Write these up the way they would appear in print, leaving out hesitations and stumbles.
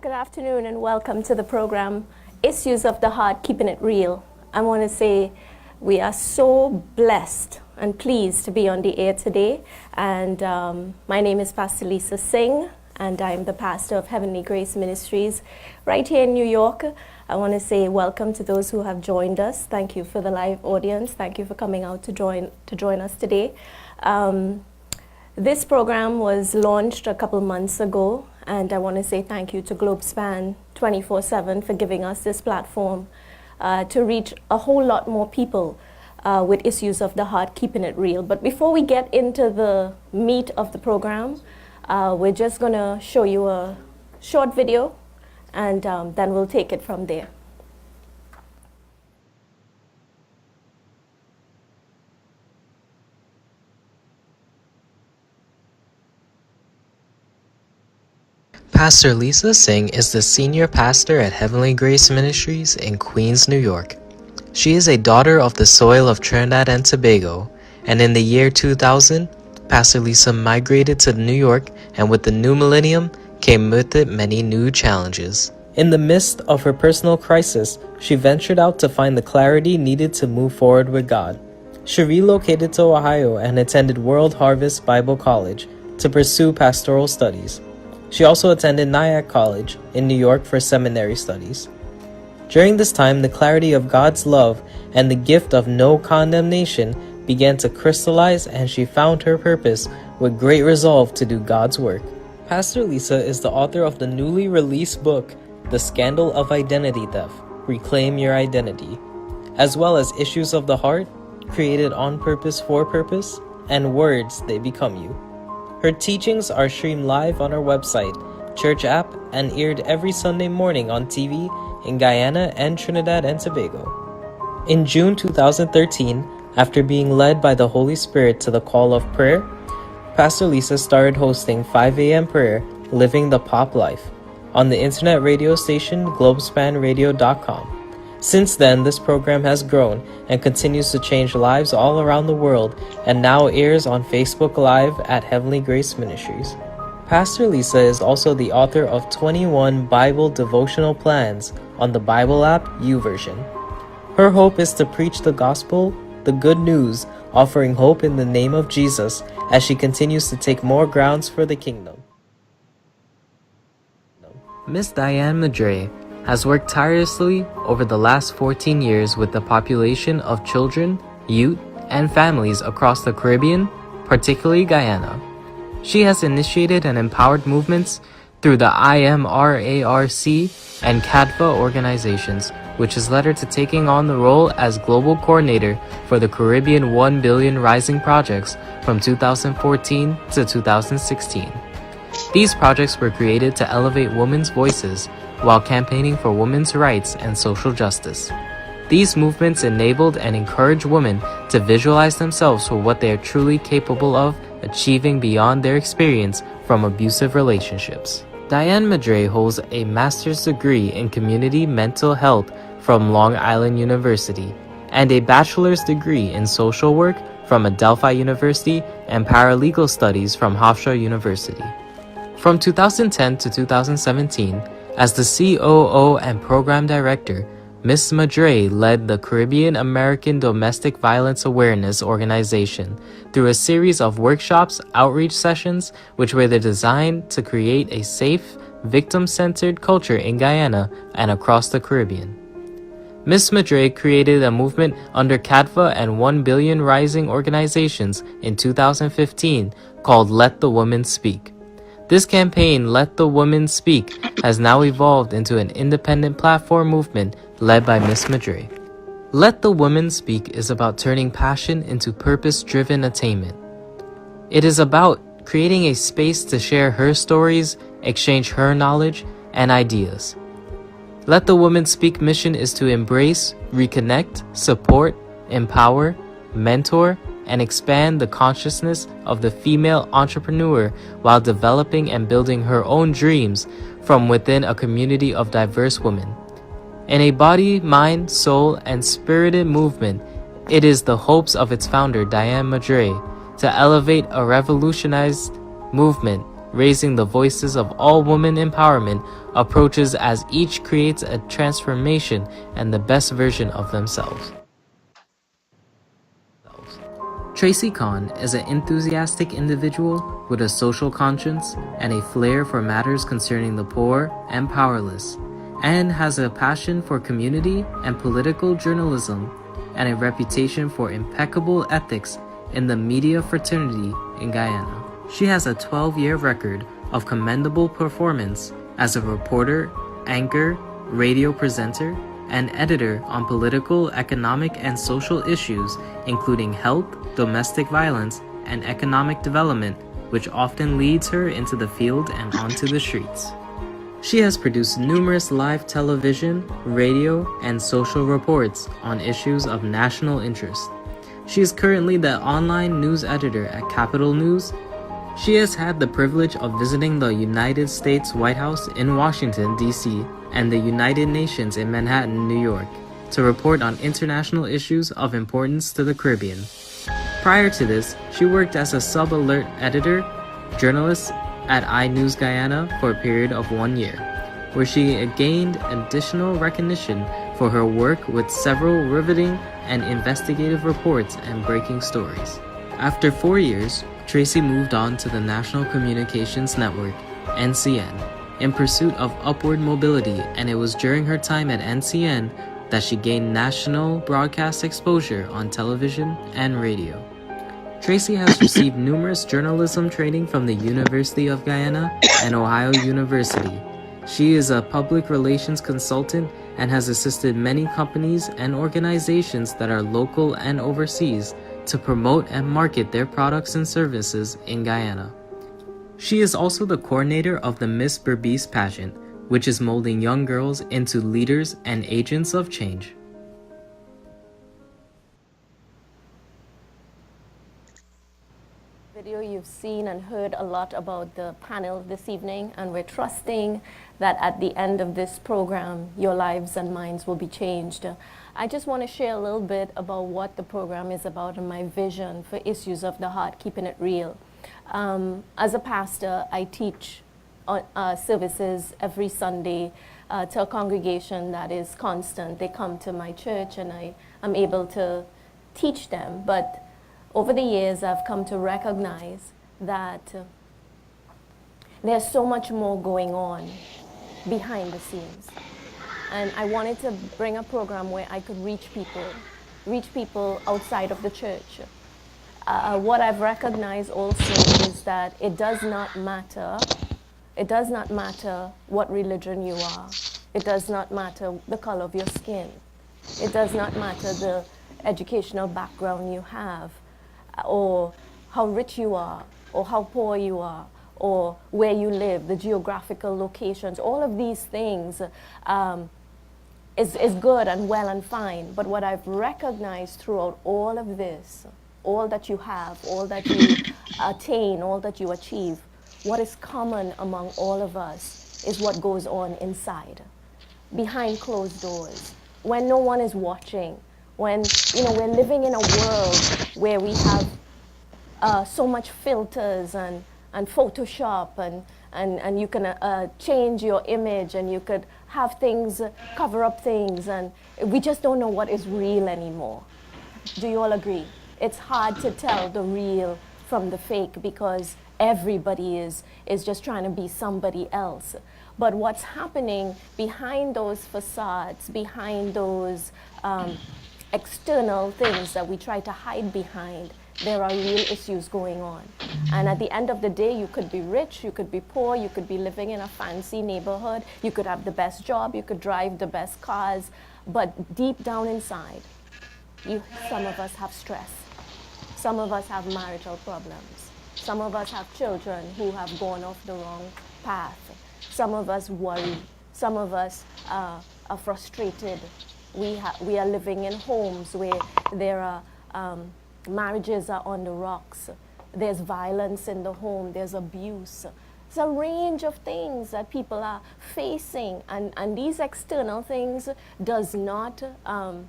Good afternoon and welcome to the program Issues of the Heart, Keeping It Real. I want to say we are so blessed and pleased to be on the air today. And my name is Pastor Lisa Singh, and I'm the pastor of Heavenly Grace Ministries right here in New York. I want to say welcome to those who have joined us. Thank you for the live audience. Thank you for coming out to join us today. This program was launched a couple months ago, and I want to say thank you to Globespan 24/7 for giving us this platform to reach a whole lot more people with issues of the heart, keeping it real. But before we get into the meat of the program, we're just going to show you a short video, and then we'll take it from there. Pastor Lisa Singh is the senior pastor at Heavenly Grace Ministries in Queens, New York. She is a daughter of the soil of Trinidad and Tobago, and in the year 2000, Pastor Lisa migrated to New York, and with the new millennium came with it many new challenges. In the midst of her personal crisis, she ventured out to find the clarity needed to move forward with God. She relocated to Ohio and attended World Harvest Bible College to pursue pastoral studies. She also attended Nyack College in New York for seminary studies. During this time, the clarity of God's love and the gift of no condemnation began to crystallize, and she found her purpose with great resolve to do God's work. Pastor Lisa is the author of the newly released book, The Scandal of Identity Theft, Reclaim Your Identity, as well as Issues of the Heart, Created on Purpose for Purpose, and Words They Become You. Her teachings are streamed live on her website, church app, and aired every Sunday morning on TV in Guyana and Trinidad and Tobago. In June 2013, after being led by the Holy Spirit to the call of prayer, Pastor Lisa started hosting 5 a.m. prayer, Living the Pop Life, on the internet radio station globespanradio.com. Since then, this program has grown and continues to change lives all around the world, and now airs on Facebook Live at Heavenly Grace Ministries. Pastor Lisa is also the author of 21 Bible devotional plans on the Bible app YouVersion. Her hope is to preach the gospel, the good news, offering hope in the name of Jesus as she continues to take more grounds for the kingdom. Miss Dianne Madray has worked tirelessly over the last 14 years with the population of children, youth, and families across the Caribbean, particularly Guyana. She has initiated and empowered movements through the IMRARC and CADFA organizations, which has led her to taking on the role as global coordinator for the Caribbean 1 Billion Rising projects from 2014 to 2016. These projects were created to elevate women's voices while campaigning for women's rights and social justice. These movements enabled and encouraged women to visualize themselves for what they are truly capable of achieving beyond their experience from abusive relationships. Dianne Madray holds a master's degree in community mental health from Long Island University and a bachelor's degree in social work from Adelphi University and paralegal studies from Hofstra University. From 2010 to 2017, as the COO and Program Director, Ms. Madray led the Caribbean American Domestic Violence Awareness Organization through a series of workshops, outreach sessions, which were designed to create a safe, victim-centered culture in Guyana and across the Caribbean. Ms. Madray created a movement under CADFA and 1 Billion Rising organizations in 2015 called Let the Women Speak. This campaign, Let the Women Speak, has now evolved into an independent platform movement led by Ms. Madray. Let the Women Speak is about turning passion into purpose-driven attainment. It is about creating a space to share her stories, exchange her knowledge, and ideas. Let the Women Speak mission is to embrace, reconnect, support, empower, mentor, and expand the consciousness of the female entrepreneur while developing and building her own dreams from within a community of diverse women. In a body, mind, soul, and spirited movement, it is the hopes of its founder, Dianne Madray, to elevate a revolutionized movement raising the voices of all women empowerment approaches as each creates a transformation and the best version of themselves. Tracey Kahn is an enthusiastic individual with a social conscience and a flair for matters concerning the poor and powerless, and has a passion for community and political journalism and a reputation for impeccable ethics in the media fraternity in Guyana. She has a 12-year record of commendable performance as a reporter, anchor, radio presenter, and editor on political, economic, and social issues, including health, domestic violence, and economic development, which often leads her into the field and onto the streets. She has produced numerous live television, radio, and social reports on issues of national interest. She is currently the online news editor at Capital News. She has had the privilege of visiting the United States White House in Washington, D.C., and the United Nations in Manhattan, New York, to report on international issues of importance to the Caribbean. Prior to this, she worked as a sub-alert editor, journalist at iNews Guyana for a period of 1 year, where she gained additional recognition for her work with several riveting and investigative reports and breaking stories. After 4 years, Tracey moved on to the National Communications Network, NCN, in pursuit of upward mobility, and it was during her time at NCN that she gained national broadcast exposure on television and radio. Tracey has received numerous journalism training from the University of Guyana and Ohio University. She is a public relations consultant and has assisted many companies and organizations that are local and overseas to promote and market their products and services in Guyana. She is also the coordinator of the Miss Berbice pageant, which is molding young girls into leaders and agents of change. Video, you've seen and heard a lot about the panel this evening, and we're trusting that at the end of this program, your lives and minds will be changed. I just want to share a little bit about what the program is about and my vision for Issues of the Heart, Keeping It Real. As a pastor, I teach services every Sunday to a congregation that is constant. They come to my church and I am able to teach them. But over the years, I've come to recognize that there's so much more going on behind the scenes. And I wanted to bring a program where I could reach people outside of the church. What I've recognized also is that it does not matter what religion you are. It does not matter the color of your skin. It does not matter the educational background you have, or how rich you are, or how poor you are, or where you live, the geographical locations. All of these things is good and well and fine. But what I've recognized throughout all of this, all that you have, all that you attain, all that you achieve, what is common among all of us is what goes on inside, behind closed doors, when no one is watching, when we're living in a world where we have so much filters and Photoshop and you can change your image and you could have things, cover up things, and we just don't know what is real anymore. Do you all agree? It's hard to tell the real from the fake because everybody is just trying to be somebody else. But what's happening behind those facades, behind those external things that we try to hide behind, there are real issues going on. And at the end of the day, you could be rich, you could be poor, you could be living in a fancy neighborhood, you could have the best job, you could drive the best cars, but deep down inside, some of us have stress. Some of us have marital problems. Some of us have children who have gone off the wrong path. Some of us worry. Some of us are frustrated. We are living in homes where there are marriages are on the rocks. There's violence in the home. There's abuse. It's a range of things that people are facing, and these external things does not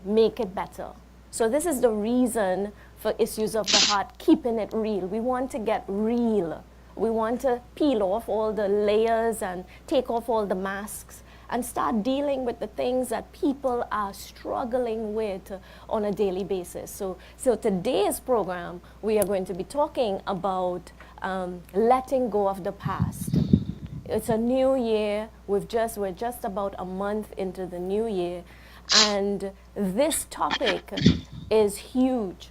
make it better. So this is the reason for Issues of the Heart, keeping it real. We want to get real We want to peel off all the layers and take off all the masks and start dealing with the things that people are struggling with on a daily basis. So today's program, we are going to be talking about letting go of the past. It's a new year. We're just about a month into the new year, and this topic is huge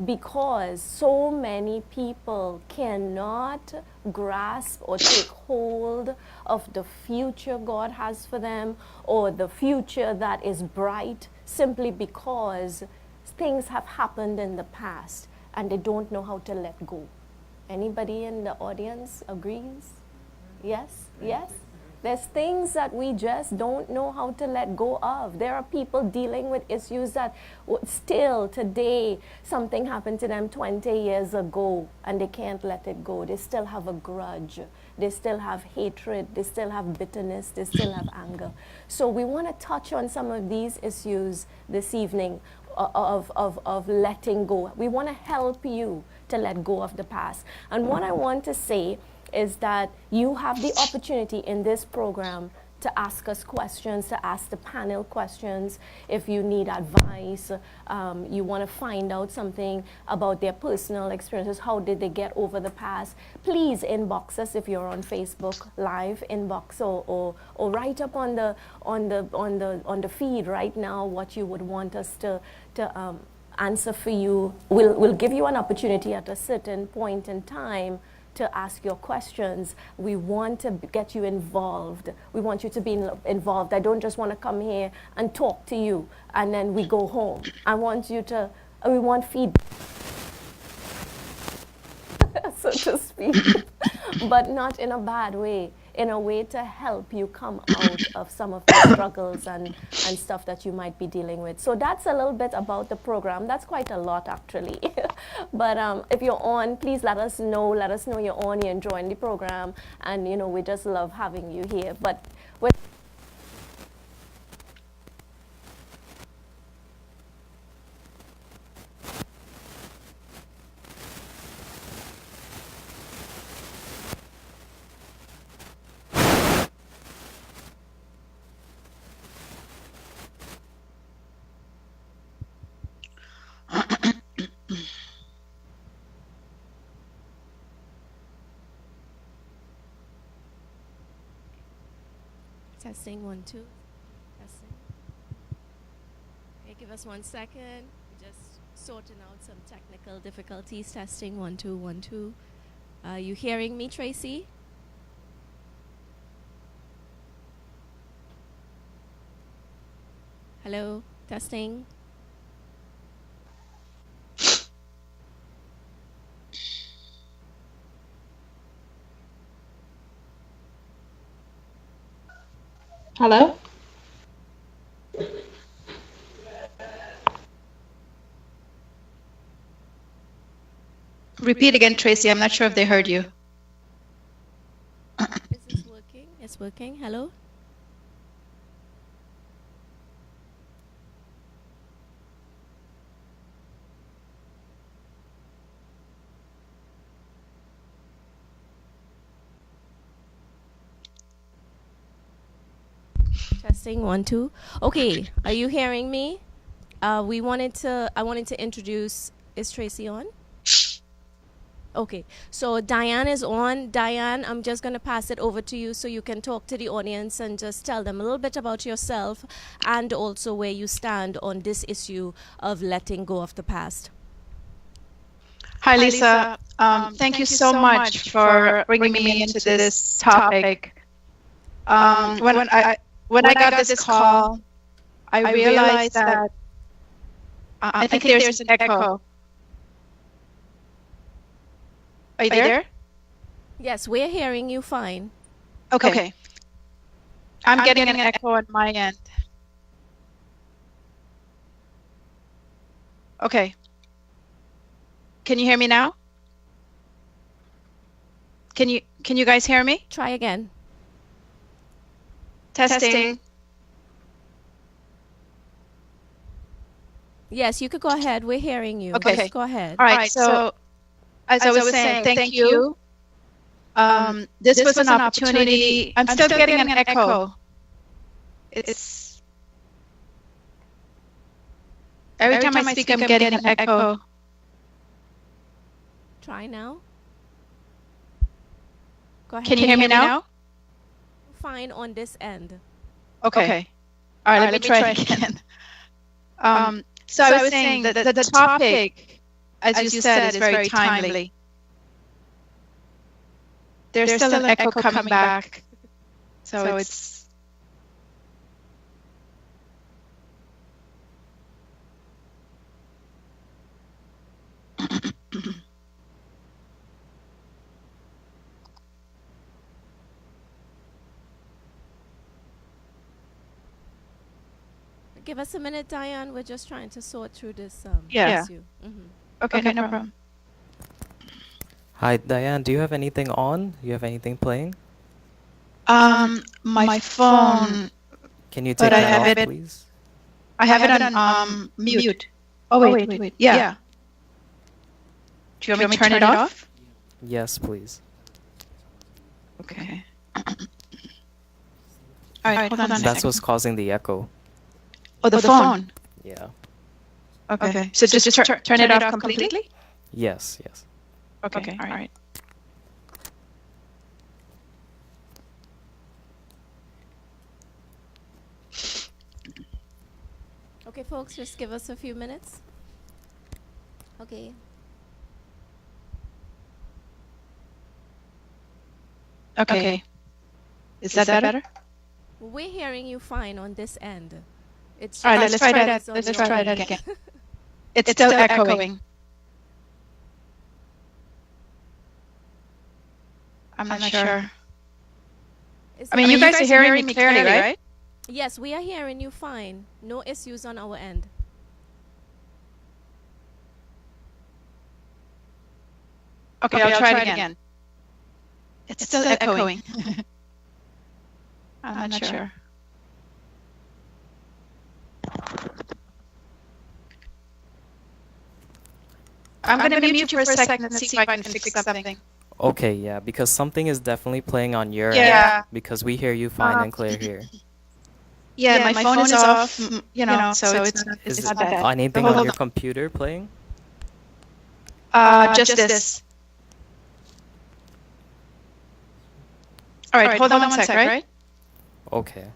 because so many people cannot grasp or take hold of the future God has for them, or the future that is bright, simply because things have happened in the past and they don't know how to let go. Anybody in the audience agrees? Yes? Yes? There's things that we just don't know how to let go of. There are people dealing with issues that still today, something happened to them 20 years ago and they can't let it go. They still have a grudge. They still have hatred. They still have bitterness. They still have anger. So we want to touch on some of these issues this evening of letting go. We want to help you to let go of the past. And what I want to say is that you have the opportunity in this program to ask us questions, to ask the panel questions. If you need advice, you want to find out something about their personal experiences, how did they get over the past, please inbox us if you're on Facebook Live, inbox or write up on the feed right now what you would want us to answer for you. We'll give you an opportunity at a certain point in time to ask your questions. We want to get you involved. We want you to be involved. I don't just want to come here and talk to you and then we go home. I want you to, we want feedback, so to speak, but not in a bad way, in a way to help you come out of some of the struggles and stuff that you might be dealing with. So that's a little bit about the program. That's quite a lot, actually. But if you're on, please let us know. Let us know you're on, you're enjoying the program, and you know we just love having you here. But testing 1 2. Testing. Okay, give us 1 second. Just sorting out some technical difficulties. Testing 1 2 1 2. Are you hearing me, Tracey? Hello, testing. Hello? Repeat again, Tracey. I'm not sure if they heard you. Is this working? It's working. Hello? Testing 1 2. Okay, are you hearing me? I wanted to introduce. Is Tracey on? Okay, so Dianne is on. Dianne, I'm just going to pass it over to you so you can talk to the audience and just tell them a little bit about yourself and also where you stand on this issue of letting go of the past. Hi, Lisa. Thank you so much for bringing me into this topic. When I got this call, I realized that I think there's an echo. Are you there? Yes, we're hearing you fine. Okay. I'm getting an echo on my end. Okay. Can you hear me now? Can you guys hear me? Try again. Testing. Yes, you could go ahead. We're hearing you. Okay. Just go ahead. All right. So as I was saying, thank you This was an opportunity. I'm still getting an echo. It's every time I speak, I'm getting an echo. Try now. Go ahead. Can you hear me now? Fine on this end. Okay. All right, let me try again. So I was saying that the topic, as you said, is very timely. There's still an echo coming back. So it's Give us a minute, Dianne. We're just trying to sort through this issue. okay, no problem. Hi, Dianne. Do you have anything on? Do you have anything playing? My phone. Can you take that off, please? I have it on mute. Oh wait. Yeah. Do you want me to turn it off? Yes, please. Okay. All right, hold on a That's second. what's causing the echo. Oh, the phone. Yeah. Okay. So just turn it off completely? Yes. Okay. All right. Okay, folks, just give us a few minutes. Okay. Okay. Is that better? We're hearing you fine on this end. It's All right, let's just try that. noise on Let's your try end. that again. It's still echoing. I'm not sure. I mean, you guys are hearing me clearly, right? Yes, we are hearing you fine. No issues on our end. Okay, I'll try it again. It's still echoing. I'm not sure. I'm going to mute you for a second and see if I can fix something. Okay, yeah, because something is definitely playing on your Yeah. end, because we hear you fine and clear here. Yeah, my phone is off, so it's not bad. Anything on your computer playing? Just this. All right, hold on one sec, right? Okay.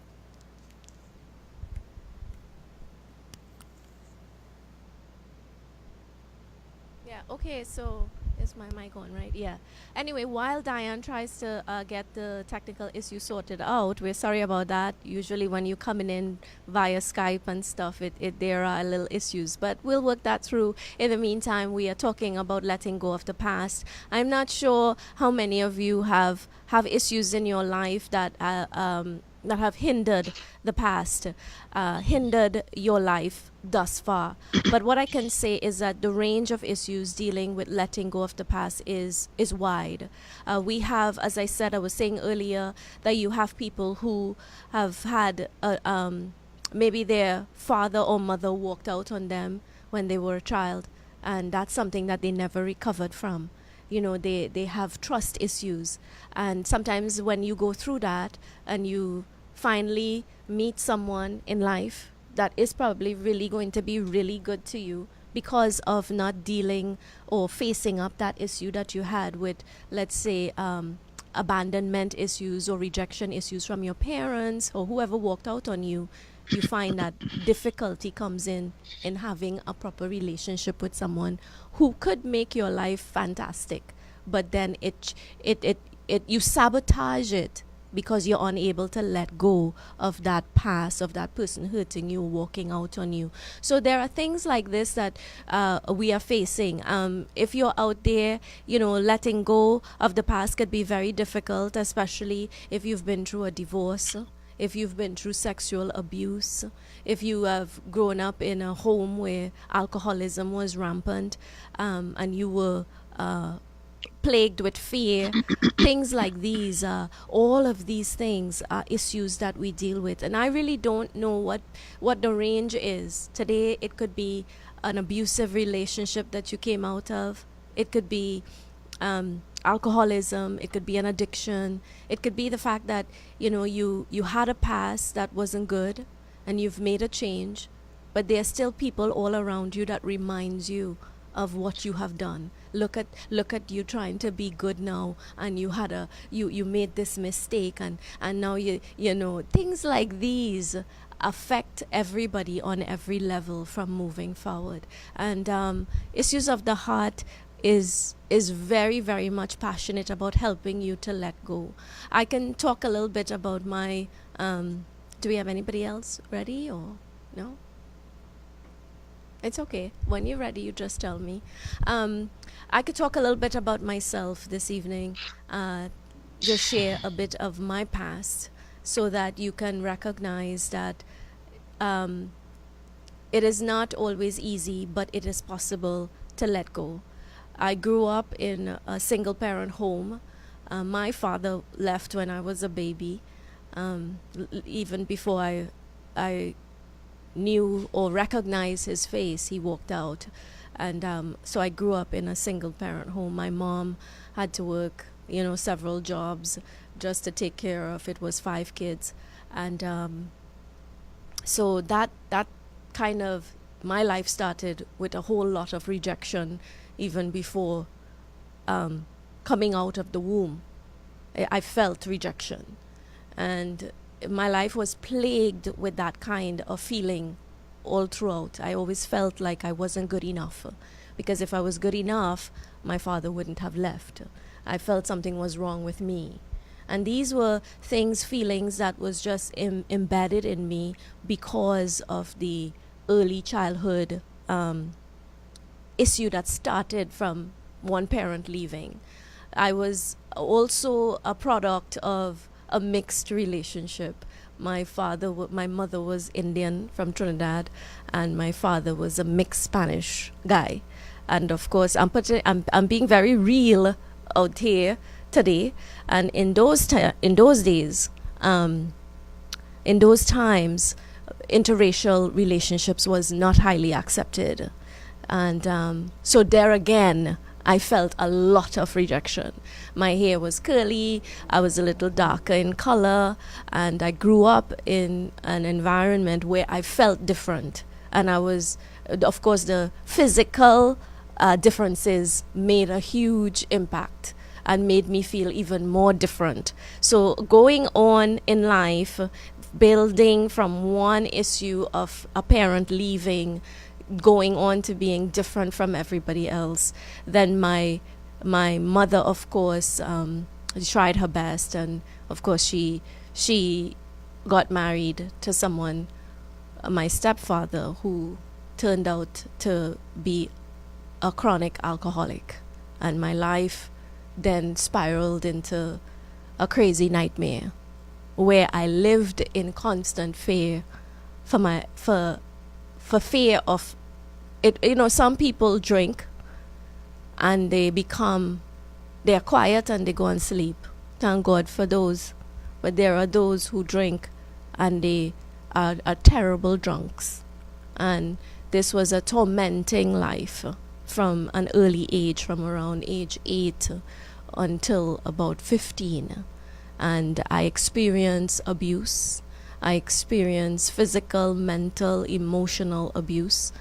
Yeah, okay, so is my mic on, right? Yeah. Anyway, while Dianne tries to get the technical issue sorted out, we're sorry about that. Usually when you're coming in via Skype and stuff, there are little issues, but we'll work that through. In the meantime, we are talking about letting go of the past. I'm not sure how many of you have issues in your life that have hindered the past, hindered your life thus far. But what I can say is that the range of issues dealing with letting go of the past is wide. We have, as I said, I was saying earlier, that you have people who have had maybe their father or mother walked out on them when they were a child, and that's something that they never recovered from. You know, they have trust issues, and sometimes when you go through that and you finally meet someone in life that is probably really going to be really good to you because of not dealing or facing up that issue that you had with, let's say, abandonment issues or rejection issues from your parents or whoever walked out on you, you find that difficulty comes in having a proper relationship with someone who could make your life fantastic, but then you sabotage it because you're unable to let go of that past, of that person hurting you, walking out on you. So there are things like this that we are facing. If you're out there, letting go of the past could be very difficult, especially if you've been through a divorce, if you've been through sexual abuse, if you have grown up in a home where alcoholism was rampant, and you were plagued with fear, things like these, all of these things are issues that we deal with. And I really don't know what the range is. Today, it could be an abusive relationship that you came out of. It could be alcoholism, it could be an addiction, it could be the fact that you had a past that wasn't good and you've made a change, but there are still people all around you that reminds you of what you have done. Look at you trying to be good now, and you made this mistake, and now things like these affect everybody on every level from moving forward. And Issues of the Heart is very, very much passionate about helping you to let go. I can talk a little bit about my do we have anybody else ready, or no? It's okay. When you're ready, you just tell me. I could talk a little bit about myself this evening, just share a bit of my past so that you can recognize that it is not always easy, but it is possible to let go. I grew up in a single parent home. My father left when I was a baby, even before I knew or recognized his face. He walked out, and so I grew up in a single parent home. My mom had to work several jobs just to take care of, it was 5 kids, and so that kind of, my life started with a whole lot of rejection even before coming out of the womb. I felt rejection, and my life was plagued with that kind of feeling all throughout. I always felt like I wasn't good enough, because if I was good enough, my father wouldn't have left. I felt something was wrong with me. And these were feelings that was just embedded in me because of the early childhood issue that started from one parent leaving. I was also a product of a mixed relationship. My mother was Indian from Trinidad, and my father was a mixed Spanish guy. And of course, I'm being very real out here today. And in those days, in those times, interracial relationships was not highly accepted, and so there again, I felt a lot of rejection. My hair was curly, I was a little darker in color, and I grew up in an environment where I felt different. And I was, of course, the physical differences made a huge impact and made me feel even more different. So going on in life, building from one issue of a parent leaving, going on to being different from everybody else. Then my mother, of course, tried her best, and of course she got married to someone, my stepfather, who turned out to be a chronic alcoholic, and my life then spiraled into a crazy nightmare where I lived in constant fear for fear of it. Some people drink and they're quiet and they go and sleep. Thank God for those. But there are those who drink and they are terrible drunks. And this was a tormenting life from an early age, from around age 8 until about 15. And I experienced abuse. I experienced physical, mental, emotional abuse.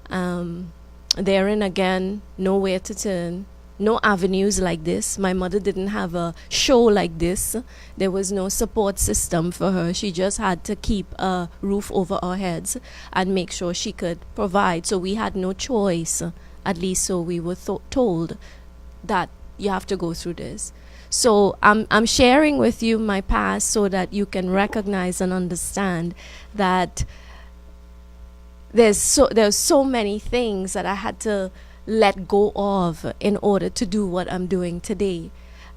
Therein again, nowhere to turn, no avenues like this. My mother didn't have a show like this. There was no support system for her. She just had to keep a roof over our heads and make sure she could provide. So we had no choice, at least so we were told, that you have to go through this. So I'm sharing with you my past so that you can recognize and understand that there's so many things that I had to let go of in order to do what I'm doing today.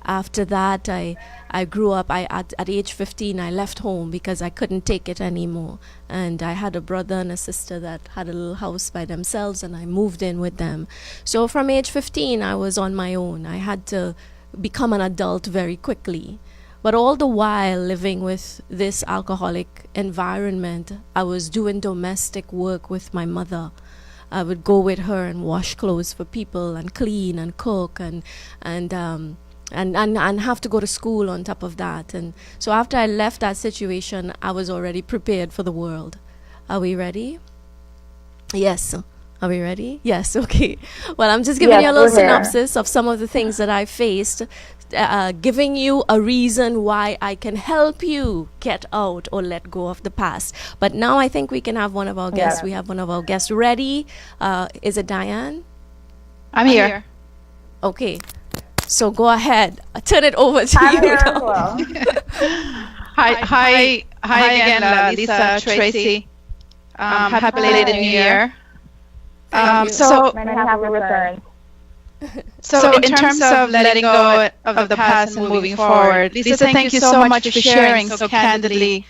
After that, I grew up. At age 15, I left home because I couldn't take it anymore. And I had a brother and a sister that had a little house by themselves, and I moved in with them. So from age 15, I was on my own. I had to become an adult very quickly. But all the while living with this alcoholic environment, I was doing domestic work with my mother. I would go with her and wash clothes for people and clean and cook and and have to go to school on top of that. And so after I left that situation, I was already prepared for the world. Are we ready? Yes. Are we ready? Yes. Okay. Well, I'm just giving you a little synopsis of some of the things that I faced, giving you a reason why I can help you get out or let go of the past. But now I think we can have one of our guests. We have one of our guests ready. Is it Dianne? I'm here. Okay. So go ahead. I turn it over to you now. Well. Hi again, Lisa, Tracey. Happy belated New Year. So many happy returns. So in terms of letting go of the past and moving forward, Lisa, thank you so much for sharing so candidly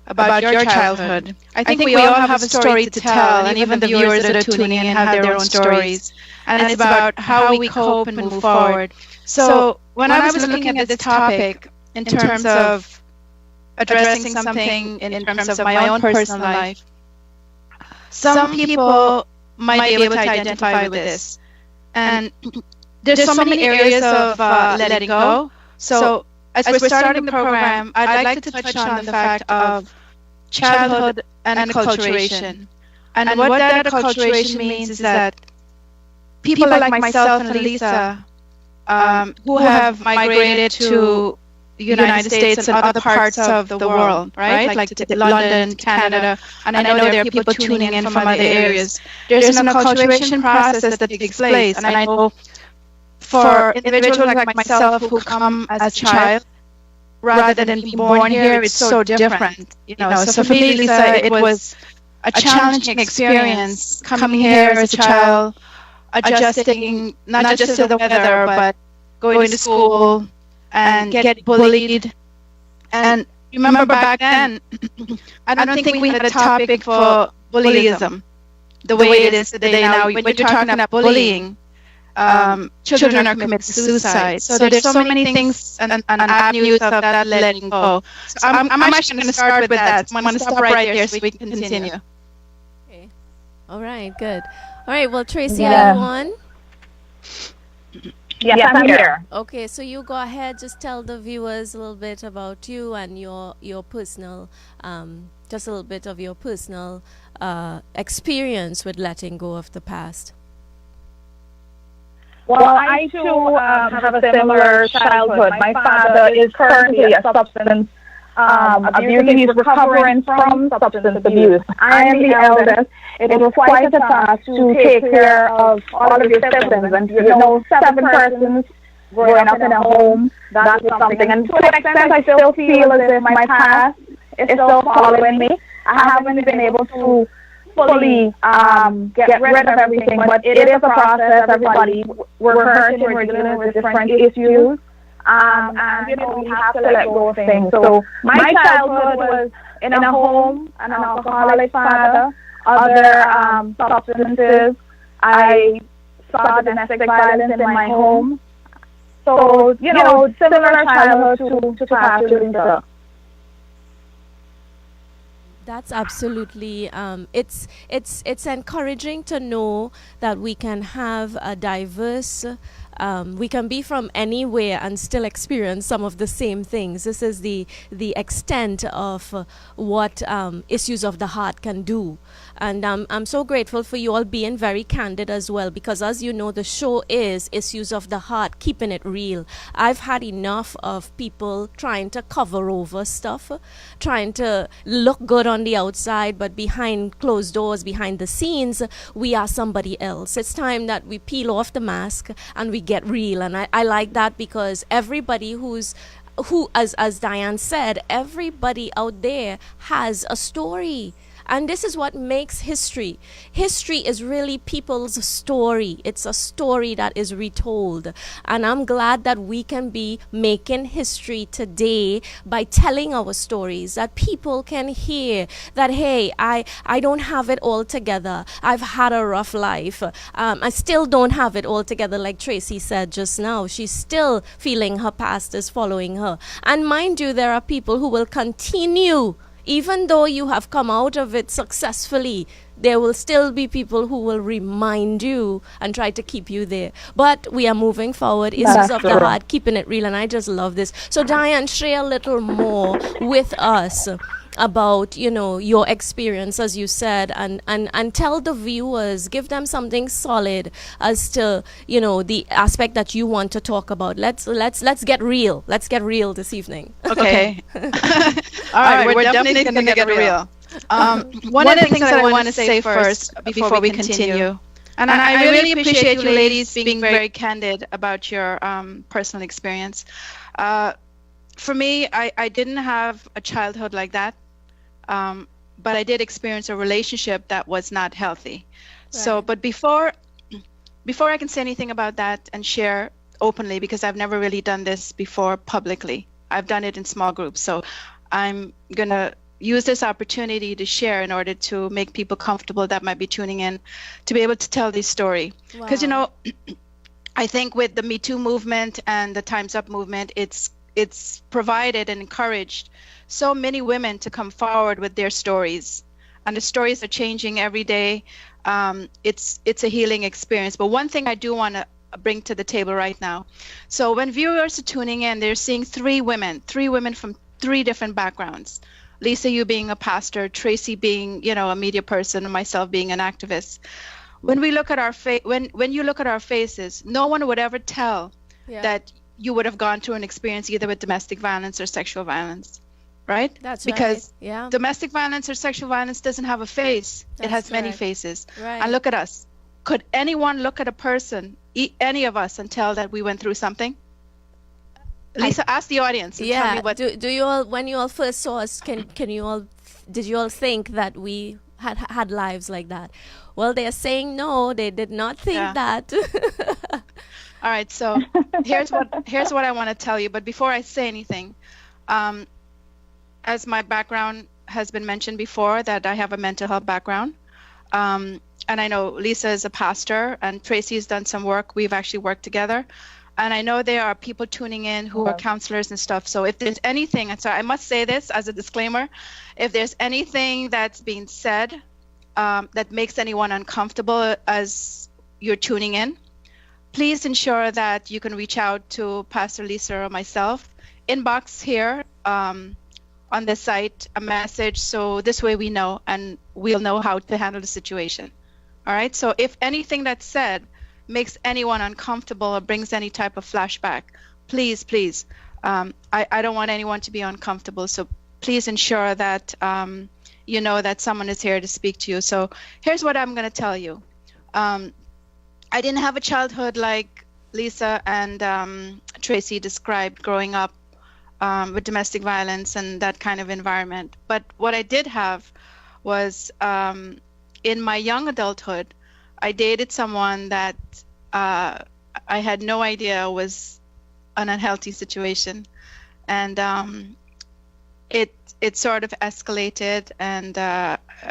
about your childhood. I think we all have a story to tell, and even the viewers that are tuning in have their own stories. And it's about how we cope and move forward. So when I was looking at this topic in terms of addressing something in terms of my own personal life, some people might be able to identify with this. And there's so many areas of letting go. So as we're starting the program, I'd like to touch on the fact of childhood and acculturation. And what that acculturation means is that people like myself and Lisa, who have migrated to the United States and other parts of the world, right? Like to London, Canada, and I know there are people tuning in from other areas. There's an acculturation process that takes place, and I know for individuals like myself who come as a child, rather than being born here, it's so different. So for me, Lisa, it was a challenging experience coming here as a child, adjusting not just to the weather, but going to school and get bullied. And remember back then, I don't think we had a topic for bullyism the way it is today now. When you're talking about bullying, children are committing suicide. So there's so many things and avenues of that letting go. So I'm actually going to start with that. I'm going to stop right there so we can continue. Okay. All right, good. All right, well, Tracey, are you on? Yes, I'm here. Okay, so you go ahead, just tell the viewers a little bit about you and your personal, just a little bit of your personal experience with letting go of the past. Well, I too have a similar childhood. My father is currently a substance abuser. He's recovering from substance abuse. I am the eldest. It was quite a task to take care of all of your siblings. And, 7 persons growing up in a home, that was something. And to an extent, I still feel as if my past is still following me. I haven't been able to fully get rid of everything, but it is a process. Everybody, we're hurting, we're dealing with different issues. And, we have to let go of things. So my childhood was in a home, an alcoholic father, other substances. I saw domestic violence in my home. So, similar childhood to Pastor Lisa. That's absolutely, it's encouraging to know that we can have a diverse, we can be from anywhere and still experience some of the same things. This is the extent of what issues of the heart can do. And I'm so grateful for you all being very candid as well, because as you know, the show is Issues of the Heart, keeping it real. I've had enough of people trying to cover over stuff, trying to look good on the outside, but behind closed doors, behind the scenes, we are somebody else. It's time that we peel off the mask and we get real. And I like that, because everybody who, as Dianne said, everybody out there has a story. And this is what makes history. History is really people's story. It's a story that is retold. And I'm glad that we can be making history today by telling our stories, that people can hear that, hey, I don't have it all together. I've had a rough life. I still don't have it all together, like Tracey said just now. She's still feeling her past is following her. And mind you, there are people who will continue. Even though you have come out of it successfully, there will still be people who will remind you and try to keep you there. But we are moving forward. Issues of the heart, keeping it real, and I just love this. So Dianne, share a little more with us about, you know, your experience, as you said, and tell the viewers, give them something solid as to, you know, the aspect that you want to talk about. Let's get real. Let's get real this evening. Okay. All right, we're definitely going to get real. One of the things that I want to say first before we continue, and I really appreciate you ladies being very candid about your personal experience. For me, I didn't have a childhood like that, but I did experience a relationship that was not healthy. Right. So, but before I can say anything about that and share openly, because I've never really done this before publicly. I've done it in small groups. So I'm going to use this opportunity to share in order to make people comfortable that might be tuning in to be able to tell this story. Because, you know, I think with the Me Too movement and the Time's Up movement, it's provided and encouraged so many women to come forward with their stories, and the stories are changing every day. It's a healing experience. But one thing I do want to bring to the table right now. So when viewers are tuning in, they're seeing three women from three different backgrounds. Lisa, you being a pastor, Tracey being, you know, a media person, and myself being an activist. When we look at our when you look at our faces, no one would ever tell that you would have gone through an experience either with domestic violence or sexual violence, right? That's because domestic violence or sexual violence doesn't have a face. It has many faces. Right. And look at us. Could anyone look at a person, any of us, and tell that we went through something? Lisa, ask the audience and tell me what. Do you all, when you all first saw us, did you all think that we had lives like that? Well, they are saying no, they did not think that. All right, so here's what I want to tell you. But before I say anything, as my background has been mentioned before, that I have a mental health background. And I know Lisa is a pastor, and Tracey has done some work. We've actually worked together. And I know there are people tuning in who are counselors and stuff. So if there's anything, and so I must say this as a disclaimer, if there's anything that's being said that makes anyone uncomfortable as you're tuning in, please ensure that you can reach out to Pastor Lisa or myself. Inbox here on the site a message, so this way we know, and we'll know how to handle the situation. All right, so if anything that's said makes anyone uncomfortable or brings any type of flashback, please, I don't want anyone to be uncomfortable, so please ensure that you know that someone is here to speak to you. So here's what I'm going to tell you. I didn't have a childhood like Lisa and Tracey described, growing up with domestic violence and that kind of environment. But what I did have was in my young adulthood, I dated someone that I had no idea was an unhealthy situation. And it sort of escalated, and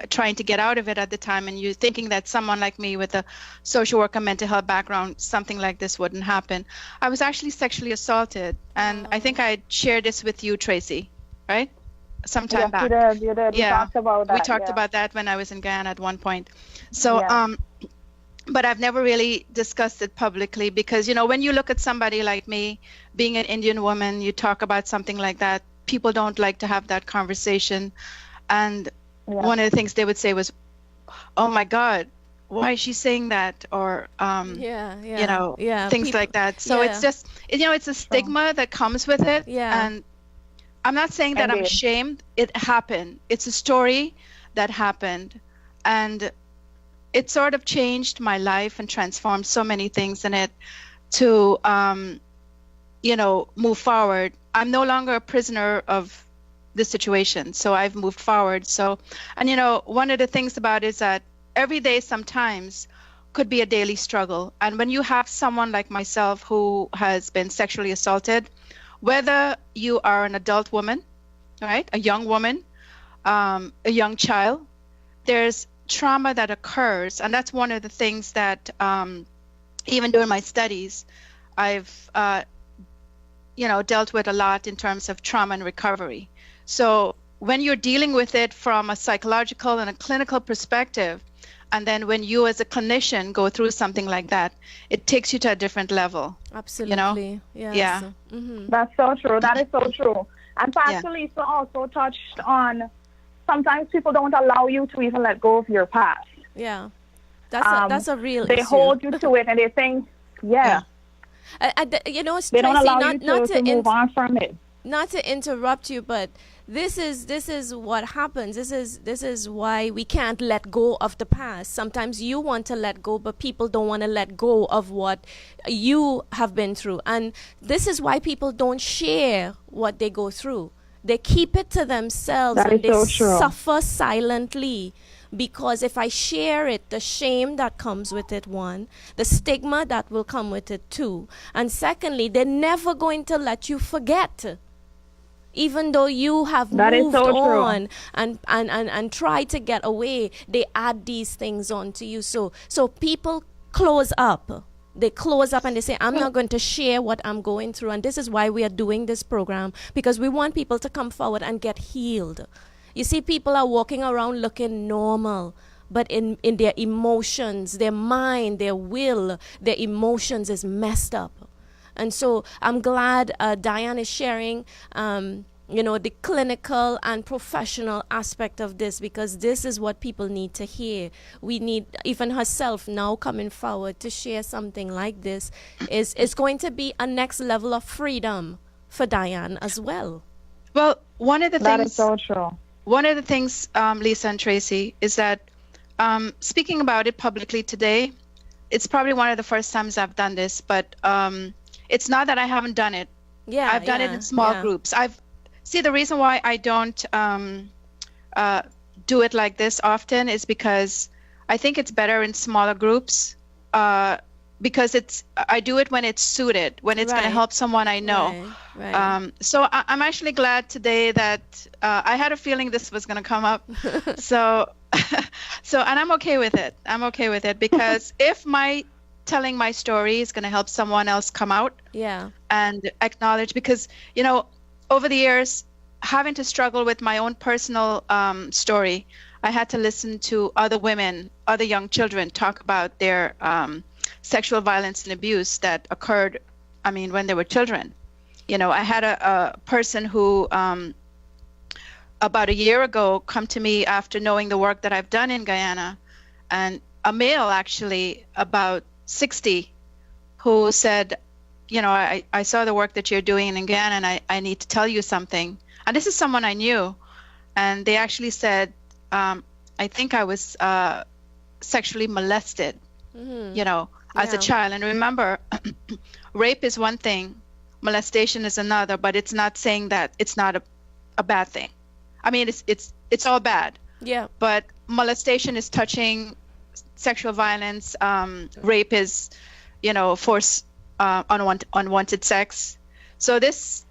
trying to get out of it at the time, and you thinking that someone like me with a social worker mental health background, something like this wouldn't happen. I was actually sexually assaulted, and I think I shared this with you, Tracey, right? Sometime back. You did. Yeah, we talked about that. We talked about that when I was in Guyana at one point. So, but I've never really discussed it publicly, because, you know, when you look at somebody like me, being an Indian woman, you talk about something like that, people don't like to have that conversation. And one of the things they would say was, oh my God, why is she saying that? Or, you know, things like that. So it's just, you know, it's a stigma that comes with it. And I'm not saying that I'm ashamed. It happened. It's a story that happened. And it sort of changed my life and transformed so many things in it to, you know, move forward. I'm no longer a prisoner of the situation, so I've moved forward. So, and you know, one of the things about it is that every day sometimes could be a daily struggle. And when you have someone like myself who has been sexually assaulted, whether you are an adult woman, right, a young woman, a young child, there's trauma that occurs. And that's one of the things that even during my studies, I've you know, dealt with a lot in terms of trauma and recovery. So when you're dealing with it from a psychological and a clinical perspective, And then when you as a clinician go through something like that, it takes you to a different level. Absolutely. Yes. Yeah. That's so true. That is so true. And Pastor Lisa also touched on sometimes people don't allow you to even let go of your past. Yeah. That's a real They issue. hold you to it and they think, you know, they don't Tracey, allow you to move on from it. Not to interrupt you, but this is what happens. This is why we can't let go of the past. Sometimes you want to let go, but people don't want to let go of what you have been through. And this is why people don't share what they go through. They keep it to themselves and they suffer silently. Because if I share it, the shame that comes with it, one, the stigma that will come with it, two, and secondly, they're never going to let you forget. Even though you have moved on and tried to get away, they add these things onto you. So people close up. They close up and they say, I'm not going to share what I'm going through. And this is why we are doing this program, because we want people to come forward and get healed. You see, people are walking around looking normal, but in their emotions, their mind, their will, their emotions is messed up. And so I'm glad Dianne is sharing, the clinical and professional aspect of this, because this is what people need to hear. We need, even herself now coming forward to share something like this is going to be a next level of freedom for Dianne as well. Well, one of the that things... is so true. One of the things, Lisa and Tracey, is that speaking about it publicly today, it's probably one of the first times I've done this, but it's not that I haven't done it. Yeah, I've done it in small groups. See, the reason why I don't do it like this often is because I think it's better in smaller groups, because I do it when it's suited, when it's going to help someone I know. Right. So I'm actually glad today that I had a feeling this was going to come up. So and I'm okay with it. I'm okay with it because if telling my story is going to help someone else come out and acknowledge, because, over the years, having to struggle with my own personal story, I had to listen to other women, other young children talk about their sexual violence and abuse that occurred, when they were children. I had a person who about a year ago come to me after knowing the work that I've done in Guyana, and a male actually about 60 who said, I saw the work that you're doing in Guyana and I need to tell you something. And this is someone I knew. And they actually said, I think I was sexually molested, as a child. And remember, rape is one thing, molestation is another, but it's not saying that it's not a bad thing. It's all bad. Yeah. But molestation is touching, sexual violence, rape is, force, unwanted sex. So this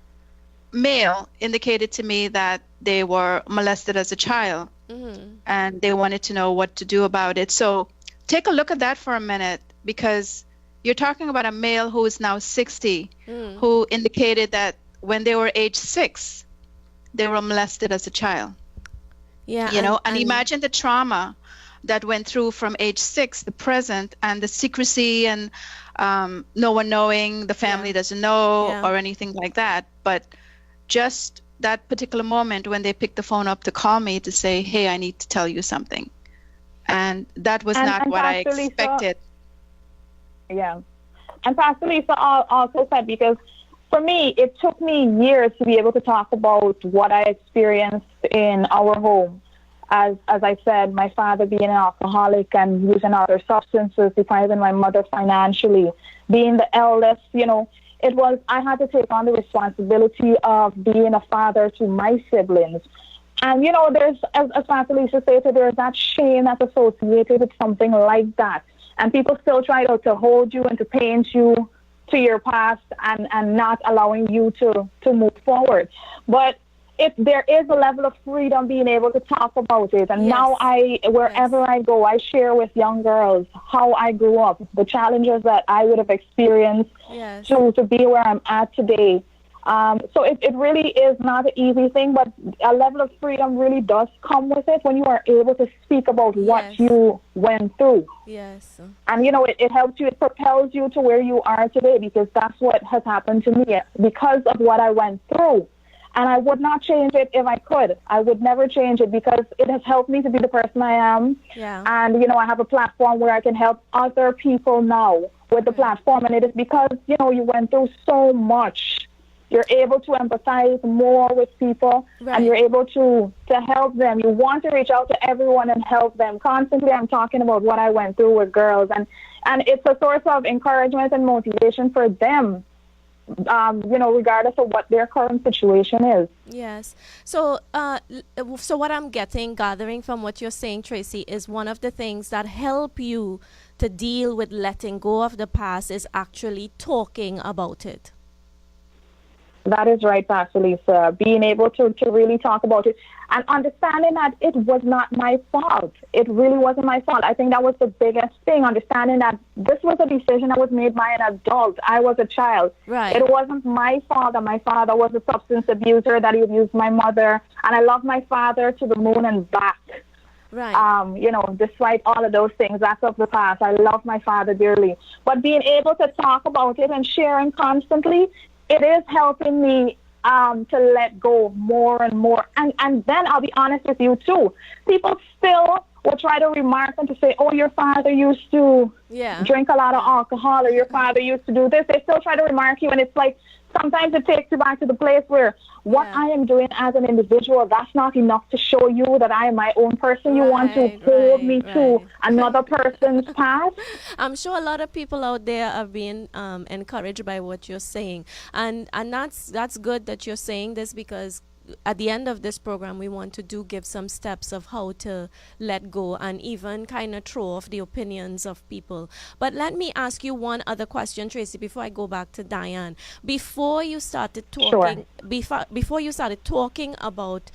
male indicated to me that they were molested as a child, and they wanted to know what to do about it. So take a look at that for a minute, because you're talking about a male who is now 60, who indicated that when they were age 6, they were molested as a child. Yeah. And imagine the trauma that went through from age 6 to present, and the secrecy and no one knowing, the family doesn't know or anything like that. But just that particular moment when they picked the phone up to call me to say, hey, I need to tell you something. And that was not what I expected. Yeah. And Pastor Lisa also said, because for me, it took me years to be able to talk about what I experienced in our home. As I said, my father being an alcoholic and using other substances, depriving my mother financially, being the eldest, I had to take on the responsibility of being a father to my siblings. And, there's, as Pastor Lisa stated, there's that shame that's associated with something like that. And people still try to hold you and to paint you to your past and not allowing you to move forward. But there is a level of freedom being able to talk about it. And now wherever I go, I share with young girls how I grew up, the challenges that I would have experienced to be where I'm at today. So it really is not an easy thing, but a level of freedom really does come with it when you are able to speak about what you went through. Yes. And, you know, it helps you, it propels you to where you are today, because that's what has happened to me because of what I went through. And I would not change it if I could. I would never change it, because it has helped me to be the person I am. Yeah. And, you know, I have a platform where I can help other people now with the platform. And it is because, you know, you went through so much. You're able to empathize more with people, and you're able to help them. You want to reach out to everyone and help them. Constantly, I'm talking about what I went through with girls. And it's a source of encouragement and motivation for them. You know, regardless of what their current situation is. Yes. So, so what I'm gathering from what you're saying, Tracey, is one of the things that help you to deal with letting go of the past is actually talking about it. That is right, Pastor Lisa. Being able to really talk about it and understanding that it was not my fault. It really wasn't my fault. I think that was the biggest thing, understanding that this was a decision that was made by an adult. I was a child. Right. It wasn't my fault that my father was a substance abuser, that he abused my mother. And I love my father to the moon and back. Right. You know, despite all of those things, that's of the past. I love my father dearly. But being able to talk about it and sharing constantly, it is helping me to let go more and more. And then I'll be honest with you, too. People still will try to remark and to say, oh, your father used to drink a lot of alcohol, or your father used to do this. They still try to remark you, and it's like sometimes it takes you back to the place where what I am doing as an individual, that's not enough to show you that I am my own person. You want to hold me to another person's past. I'm sure a lot of people out there are being encouraged by what you're saying. And that's good that you're saying this, because at the end of this program, we want to give some steps of how to let go and even kind of throw off the opinions of people. But let me ask you one other question, Tracey, before I go back to Dianne. Before you started talking, before you started talking about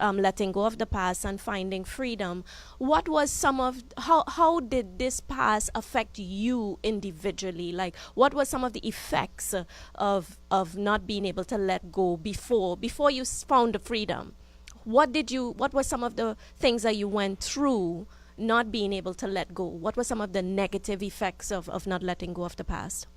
letting go of the past and finding freedom, what was how did this past affect you individually? Like, what were some of the effects of not being able to let go before you found the freedom? What were some of the things that you went through not being able to let go? What were some of the negative effects of not letting go of the past?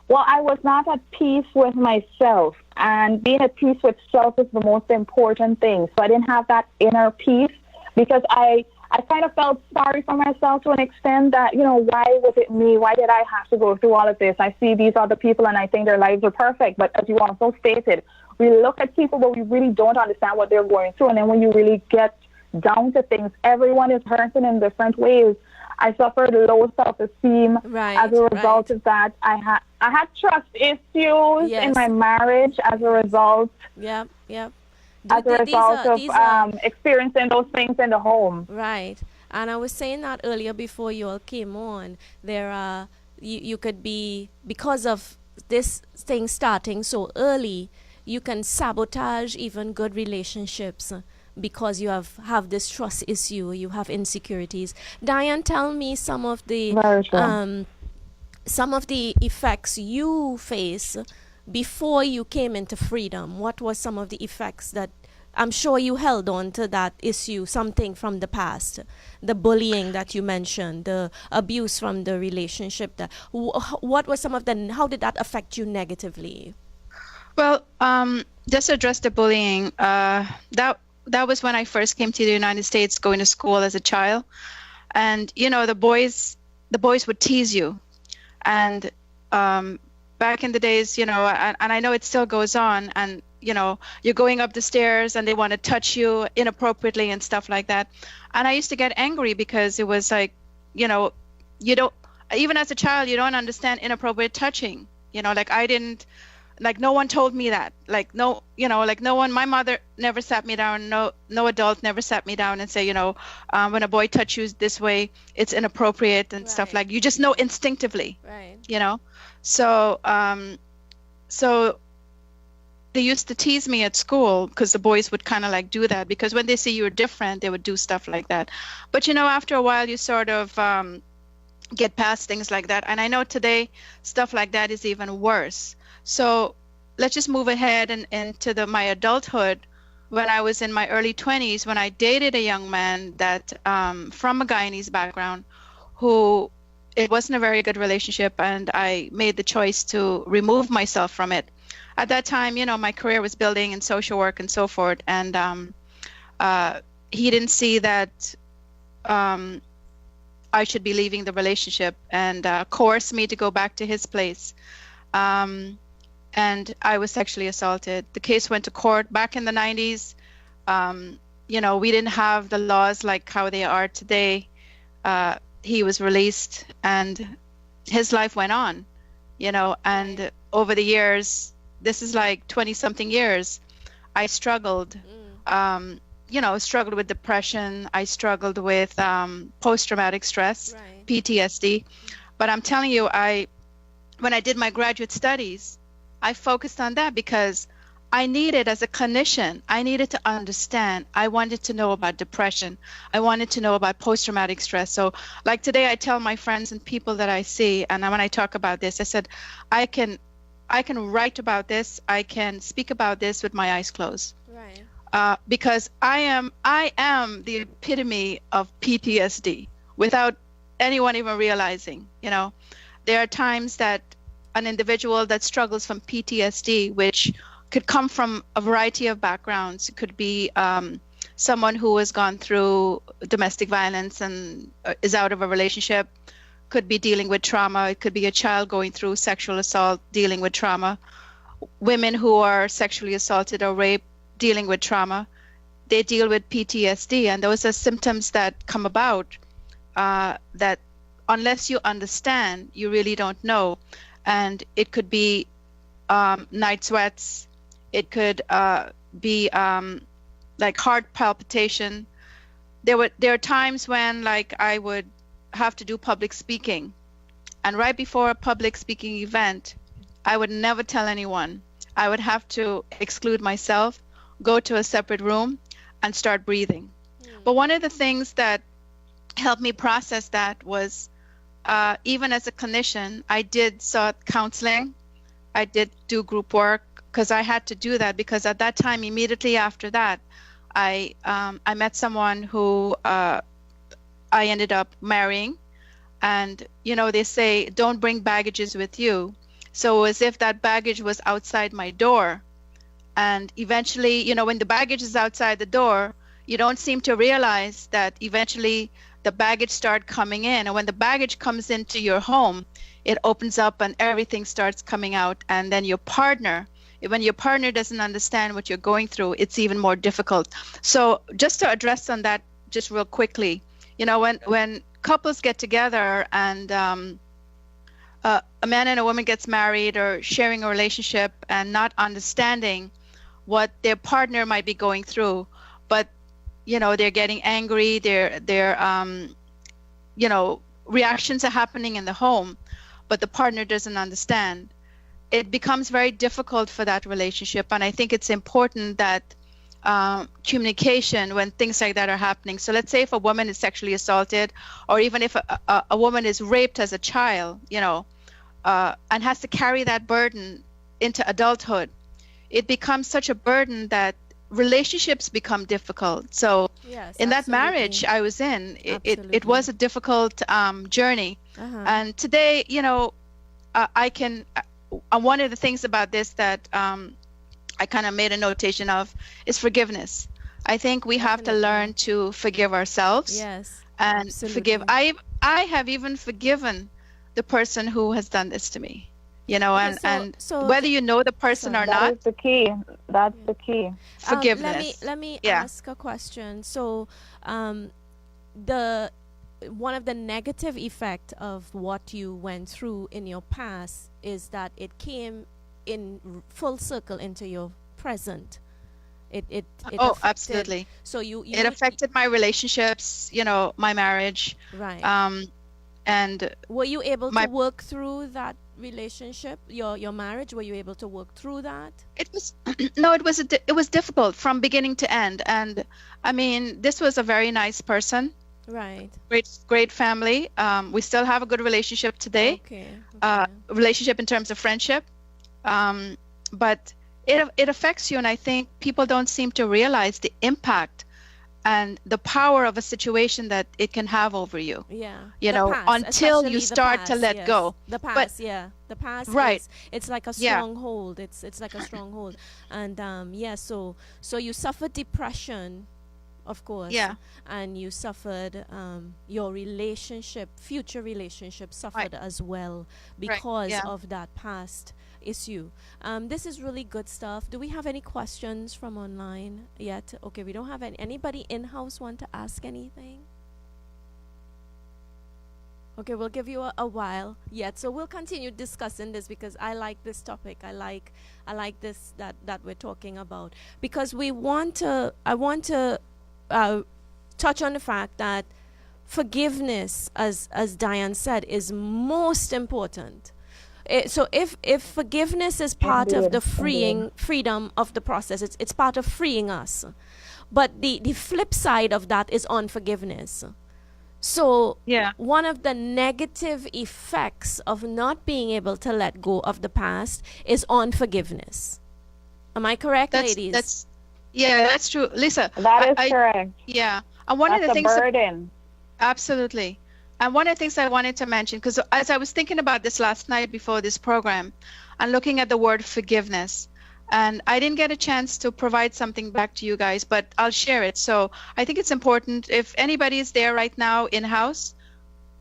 Well, I was not at peace with myself, and being at peace with self is the most important thing. So I didn't have that inner peace, because I kind of felt sorry for myself to an extent that, you know, why was it me? Why did I have to go through all of this? I see these other people and I think their lives are perfect. But as you also stated, we look at people, but we really don't understand what they're going through. And then when you really get down to things, everyone is hurting in different ways. I suffered low self-esteem as a result of that. I had trust issues in my marriage as a result. As a result of experiencing those things in the home. Right. And I was saying that earlier before you all came on. There are, you could be, because of this thing starting so early, you can sabotage even good relationships because you have this trust issue, you have insecurities. Dianne, tell me some of the effects you face before you came into freedom. What were some of the effects that I'm sure you held on to that issue, something from the past, the bullying that you mentioned, the abuse from the relationship. What were some of how did that affect you negatively? Well, just to address the bullying, that was when I first came to the United States, going to school as a child. And, you know, the boys would tease you. And back in the days, you know, and I know it still goes on, and, you know, you're going up the stairs and they want to touch you inappropriately and stuff like that. And I used to get angry because it was like, you know, you don't, even as a child, you don't understand inappropriate touching. You know, like I didn't, like no one told me that. Like no, you know, like no one, my mother never sat me down, no adult never sat me down and say, you know, when a boy touches you this way, it's inappropriate and stuff like, you just know instinctively, you know? So, so they used to tease me at school because the boys would kind of like do that, because when they see you're different, they would do stuff like that. But, you know, after a while, you sort of get past things like that. And I know today stuff like that is even worse. So let's just move ahead and into my adulthood. When I was in my early 20s, when I dated a young man that from a Guyanese background, who it wasn't a very good relationship, and I made the choice to remove myself from it. At that time, my career was building in social work and so forth, and he didn't see that I should be leaving the relationship, and coerced me to go back to his place. And I was sexually assaulted. The case went to court back in the 90s. We didn't have the laws like how they are today. He was released and his life went on, and over the years, this is like 20-something years, I struggled. Struggled with depression. I struggled with post-traumatic stress, right. PTSD. But I'm telling you, when I did my graduate studies, I focused on that because I needed, as a clinician, I needed to understand. I wanted to know about depression. I wanted to know about post-traumatic stress. So like today, I tell my friends and people that I see, and when I talk about this, I said, I can write about this. I can speak about this with my eyes closed. Right. Because I am the epitome of PTSD without anyone even realizing. There are times that an individual that struggles from PTSD, which could come from a variety of backgrounds. It could be someone who has gone through domestic violence and is out of a relationship, could be dealing with trauma. It could be a child going through sexual assault, dealing with trauma. Women who are sexually assaulted or raped, dealing with trauma. They deal with PTSD, and those are symptoms that come about that unless you understand, you really don't know. And it could be night sweats. It could be like heart palpitation. There are times when I would have to do public speaking, and right before a public speaking event, I would never tell anyone. I would have to exclude myself, go to a separate room, and start breathing. But one of the things that helped me process that was, even as a clinician, I did sought counseling. I did do group work because I had to do that, because at that time, immediately after that, I met someone who I ended up marrying. And, they say, don't bring baggages with you. So as if that baggage was outside my door. And eventually, when the baggage is outside the door, you don't seem to realize that eventually the baggage starts coming in. And when the baggage comes into your home, it opens up and everything starts coming out. And then when your partner doesn't understand what you're going through, it's even more difficult. So just to address on that just real quickly, when couples get together and a man and a woman gets married or sharing a relationship and not understanding what their partner might be going through, but they're getting angry, their reactions are happening in the home, but the partner doesn't understand, it becomes very difficult for that relationship. And I think it's important that communication when things like that are happening. So let's say if a woman is sexually assaulted, or even if a woman is raped as a child, and has to carry that burden into adulthood, it becomes such a burden that relationships become difficult. So yes, in that marriage I was in, it was a difficult journey. And today, I can, one of the things about this that I kind of made a notation of is forgiveness. I think we have to learn to forgive ourselves. Yes, and absolutely. Forgive. I have even forgiven the person who has done this to me. So whether you know the person or not. That's the key. That's the key. Forgiveness. Let me ask a question. So, one of the negative effect of what you went through in your past is that it came in full circle into your present. It affected, absolutely. So it affected my relationships, my marriage. Right. And were you able to work through that relationship, your marriage? Were you able to work through that? It was no, it was difficult from beginning to end. And I mean, this was a very nice person. Right. Great family. We still have a good relationship today. Okay. Relationship in terms of friendship. But it affects you, and I think people don't seem to realize the impact and the power of a situation that it can have over you. Yeah. You The know, past, until you especially the start to past, let yes. go. The But past, yeah. The past right, it's like a yeah, stronghold. It's like a stronghold. And yeah, so you suffered depression, of course, yeah, and you suffered your future relationship suffered right, as well right, because yeah. of that past issue. This is really good stuff. Do we have any questions from online yet? Okay, we don't have anybody in-house want to ask anything? Okay, we'll give you a while yet. So we'll continue discussing this because I like this topic. I like this that we're talking about because I want to touch on the fact that forgiveness, as Dianne said, is most important. So if forgiveness is part of the freedom of the process, it's part of freeing us. But the flip side of that is unforgiveness. So Yeah, one of the negative effects of not being able to let go of the past is unforgiveness. Am I correct, ladies? that's true, Lisa. That is correct. Yeah, and one of the That's a things burden. absolutely. And one of the things I wanted to mention, because as I was thinking about this last night before this program and looking at the word forgiveness, and I didn't get a chance to provide something back to you guys, but I'll share it. So I think it's important if anybody is there right now in-house,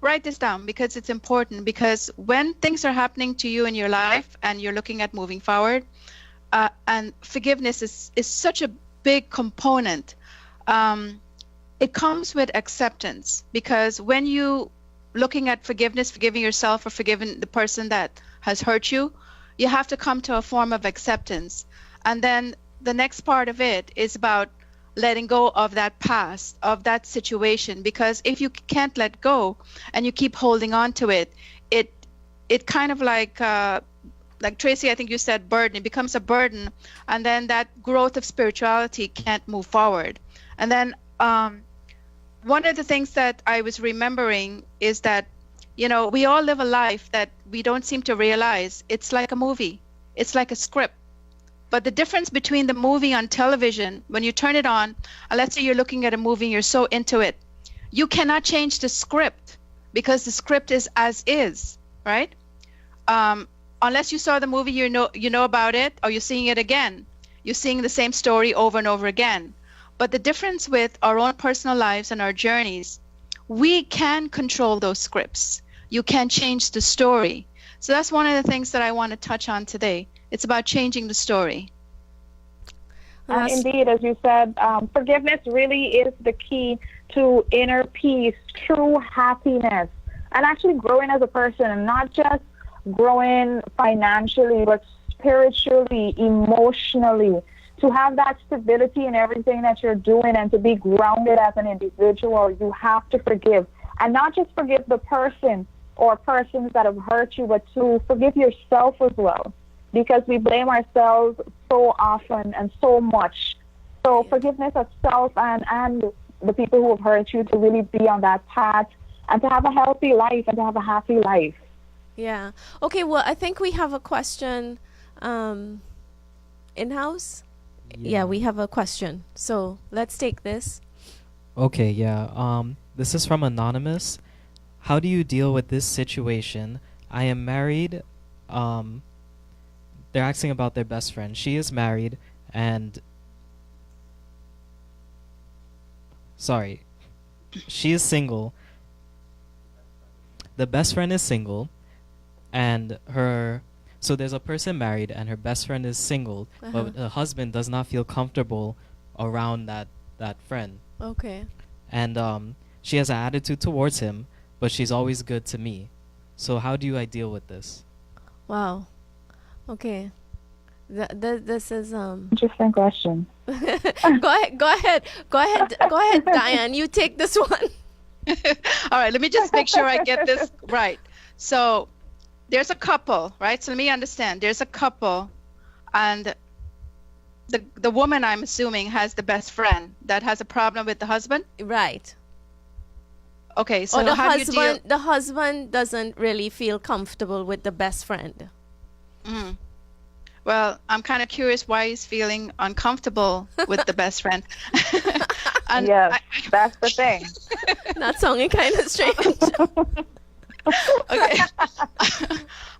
write this down because it's important. Because when things are happening to you in your life and you're looking at moving forward, and forgiveness is such a big component. It comes with acceptance, because when you looking at forgiveness, forgiving yourself or forgiving the person that has hurt you, you have to come to a form of acceptance. And then the next part of it is about letting go of that past, of that situation, because if you can't let go and you keep holding on to it, it kind of like Tracey, I think you said burden. It becomes a burden, and then that growth of spirituality can't move forward. And then one of the things that I was remembering is that, we all live a life that we don't seem to realize. It's like a movie. It's like a script. But the difference between the movie on television, when you turn it on, and let's say you're looking at a movie and you're so into it, you cannot change the script because the script is as is, right? Unless you saw the movie, you know about it, or you're seeing it again. You're seeing the same story over and over again. But the difference with our own personal lives and our journeys, we can control those scripts. You can change the story. So that's one of the things that I want to touch on today. It's about changing the story. And indeed, as you said, forgiveness really is the key to inner peace, true happiness, and actually growing as a person, and not just growing financially, but spiritually, emotionally, to have that stability in everything that you're doing and to be grounded as an individual. You have to forgive, and not just forgive the person or persons that have hurt you, but to forgive yourself as well, because we blame ourselves so often and so much. So forgiveness of self and the people who have hurt you, to really be on that path and to have a healthy life and to have a happy life. Yeah. Okay, well, I think we have a question in-house. Yeah, we have a question. So let's take this. Okay, yeah. This is from Anonymous. How do you deal with this situation? I am married. They're asking about their best friend. She is married and... Sorry. She is single. The best friend is single. And her... So there's a person married and her best friend is single. But the husband does not feel comfortable around that friend. Okay. And she has an attitude towards him, but she's always good to me. So how do I deal with this? Wow. Okay. This is Interesting question. Go ahead, Dianne. You take this one. All right, let me just make sure I get this right. So there's a couple, right? So let me understand. There's a couple, and the woman, I'm assuming, has the best friend that has a problem with the husband? Right. Okay, so or the how do you deal? The husband doesn't really feel comfortable with the best friend. Mm-hmm. Well, I'm kind of curious why he's feeling uncomfortable with the best friend. And Yes, that's the thing. Not sounding kind of strange. Okay.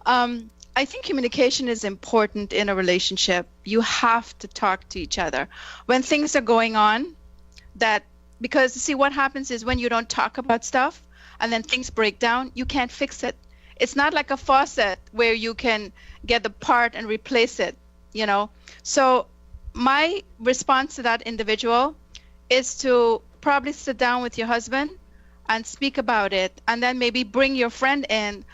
I think communication is important in a relationship. You have to talk to each other when things are going on. Because see, what happens is when you don't talk about stuff and then things break down, you can't fix it. It's not like a faucet where you can get the part and replace it, you know. So my response to that individual is to probably sit down with your husband and speak about it, and then maybe bring your friend in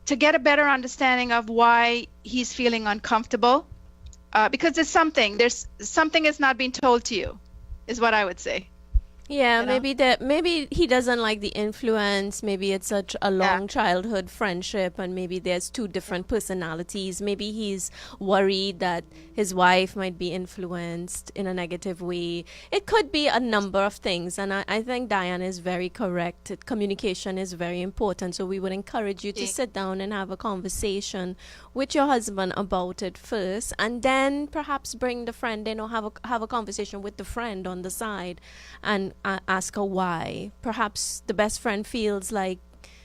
to get a better understanding of why he's feeling uncomfortable. Because there's something is not being told to you, is what I would say. Yeah, You know? maybe he doesn't like the influence. Maybe it's a long childhood friendship, and maybe there's two different personalities. Maybe he's worried that his wife might be influenced in a negative way. It could be a number of things, and I think Dianne is very correct. Communication is very important, so we would encourage you to sit down and have a conversation with your husband about it first, and then perhaps bring the friend in, or have a conversation with the friend on the side, and ask her why. Perhaps the best friend feels like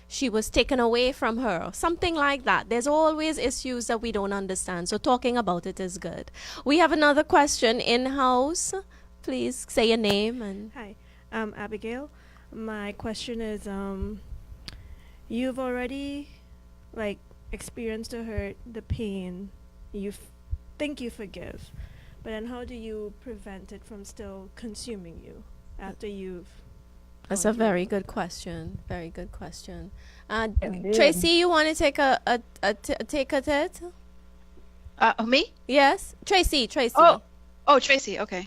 she was taken away from her, something like that. There's always issues that we don't understand, so talking about it is good. We have another question in-house. Please say your name. And Hi, I'm Abigail. My question is, you've already experienced the hurt, the pain, think you forgive, but then how do you prevent it from still consuming you after you've that's a very good question. Very good question. Tracey, you want to take take a hit? Me? Yes, Tracey. Oh, Tracey. Okay.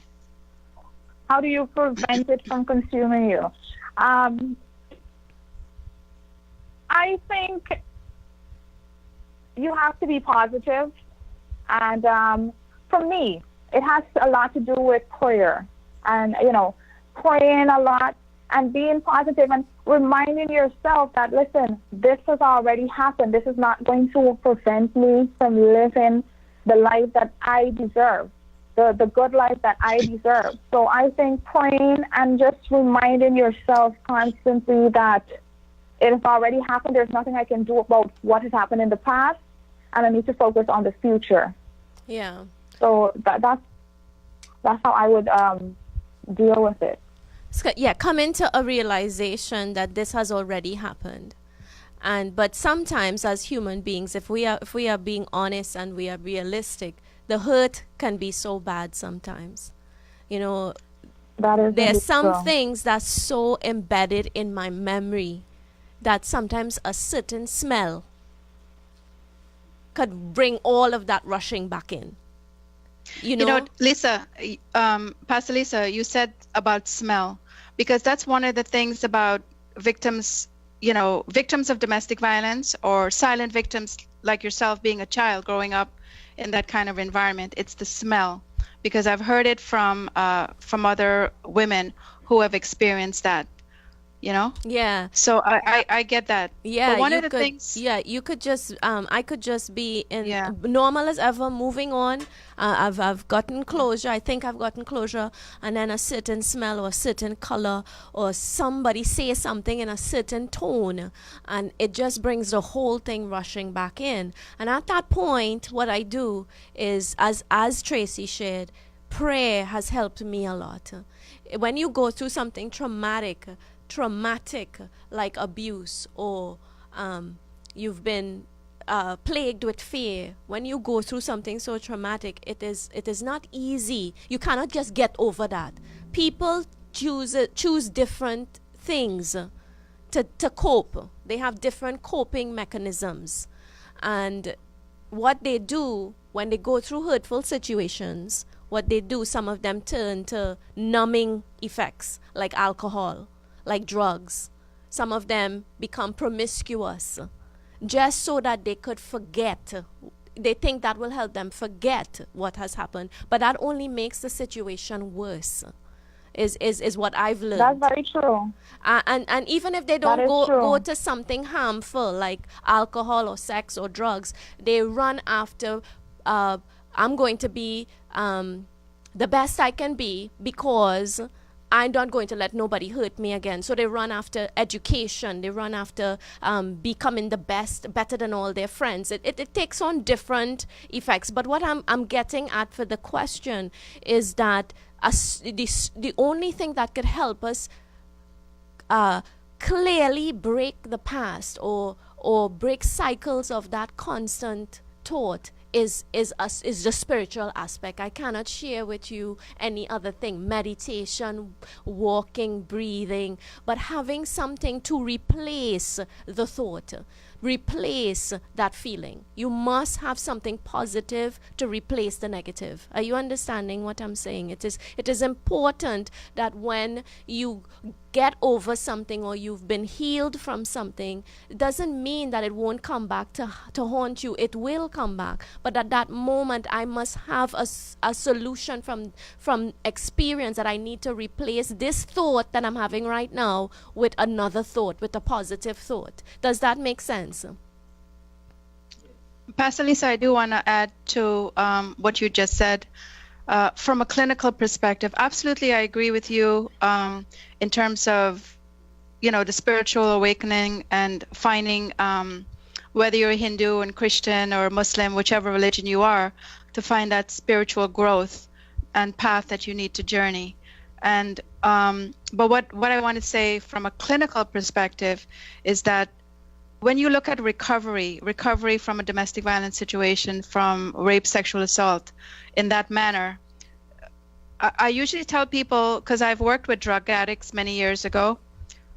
How do you prevent it from consuming you? I think you have to be positive, and for me, it has a lot to do with prayer, and praying a lot and being positive and reminding yourself that, listen, this has already happened. This is not going to prevent me from living the life that I deserve, the good life that I deserve. So I think praying and just reminding yourself constantly that it has already happened. There's nothing I can do about what has happened in the past, and I need to focus on the future. Yeah. So that's how I would deal with it. Yeah, come into a realization that this has already happened. But sometimes as human beings, if we are being honest and we are realistic, the hurt can be so bad sometimes. There's some things that's so embedded in my memory that sometimes a certain smell could bring all of that rushing back in. Lisa, Pastor Lisa, you said about smell, because that's one of the things about victims of domestic violence or silent victims like yourself, being a child growing up in that kind of environment. It's the smell, because I've heard it from other women who have experienced that. Yeah. So I get that. Yeah. But one of the things. Yeah, you could just I could just be in normal as ever, moving on. I've gotten closure. I think I've gotten closure, and then a certain smell or a certain color or somebody say something in a certain tone, and it just brings the whole thing rushing back in. And at that point, what I do is, as Tracey shared, prayer has helped me a lot. When you go through something traumatic like abuse, or you've been plagued with fear, when you go through something so traumatic, it is not easy. You cannot just get over that. People choose different things to cope. They have different coping mechanisms, and what they do when they go through hurtful situations, some of them turn to numbing effects like alcohol, like drugs. Some of them become promiscuous just so that they could forget. They think that will help them forget what has happened, but that only makes the situation worse, is what I've learned. That's very true. And even if they don't go to something harmful like alcohol or sex or drugs, they run after I'm going to be the best I can be because I'm not going to let nobody hurt me again. So they run after education. They run after becoming the best, better than all their friends. It takes on different effects. But what I'm getting at for the question is that the only thing that could help us clearly break the past or break cycles of that constant thought is the spiritual aspect. I cannot share with you any other thing. Meditation, walking, breathing, but having something to replace the thought, replace that feeling. You must have something positive to replace the negative. Are you understanding what I'm saying? It is important that when you get over something or you've been healed from something, it doesn't mean that it won't come back to haunt you. It will come back. But at that moment, I must have a solution from experience that I need to replace this thought that I'm having right now with another thought, with a positive thought. Does that make sense? Pastor Lisa, I do want to add to what you just said. From a clinical perspective, absolutely, I agree with you in terms of, the spiritual awakening and finding, whether you're Hindu and Christian or Muslim, whichever religion you are, to find that spiritual growth and path that you need to journey. And but what I want to say from a clinical perspective is that when you look at recovery from a domestic violence situation, from rape, sexual assault, in that manner, I usually tell people, because I've worked with drug addicts many years ago,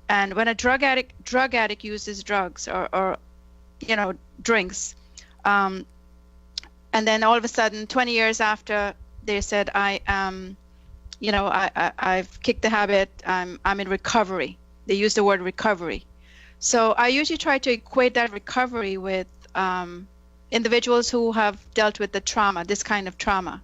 and when a drug addict uses drugs or drinks, and then all of a sudden, 20 years after, they said, I've kicked the habit, I'm in recovery. They use the word recovery. So I usually try to equate that recovery with individuals who have dealt with the trauma, this kind of trauma,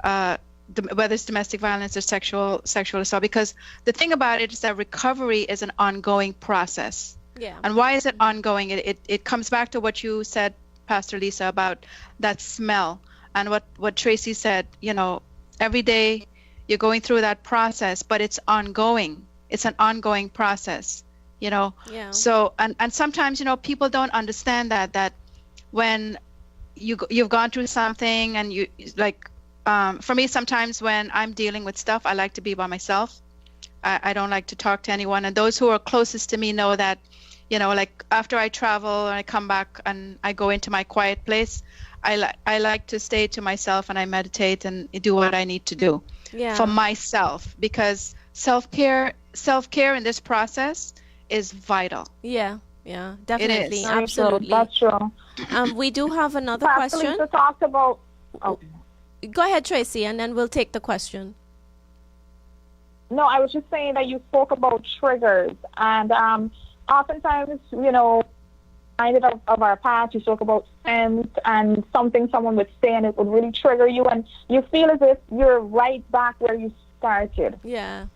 whether it's domestic violence or sexual assault. Because the thing about it is that recovery is an ongoing process. Yeah. And why is it ongoing? It comes back to what you said, Pastor Lisa, about that smell, and what Tracey said. Every day you're going through that process, but it's ongoing. It's an ongoing process. Yeah. So and sometimes people don't understand that when you've gone through something, and you for me, sometimes when I'm dealing with stuff, I like to be by myself. I don't like to talk to anyone, and those who are closest to me know that after I travel and I come back and I go into my quiet place, I like to stay to myself, and I meditate and do what I need to do for myself, because self-care in this process is vital. Yeah, definitely. It is. Absolutely. That's true. We do have another Pastor question. Lisa talked about. Oh. Go ahead, Tracey, and then we'll take the question. No, I was just saying that you spoke about triggers, and oftentimes, reminded of our past. You spoke about scent and something someone would say, and it would really trigger you, and you feel as if you're right back where you started. Yeah.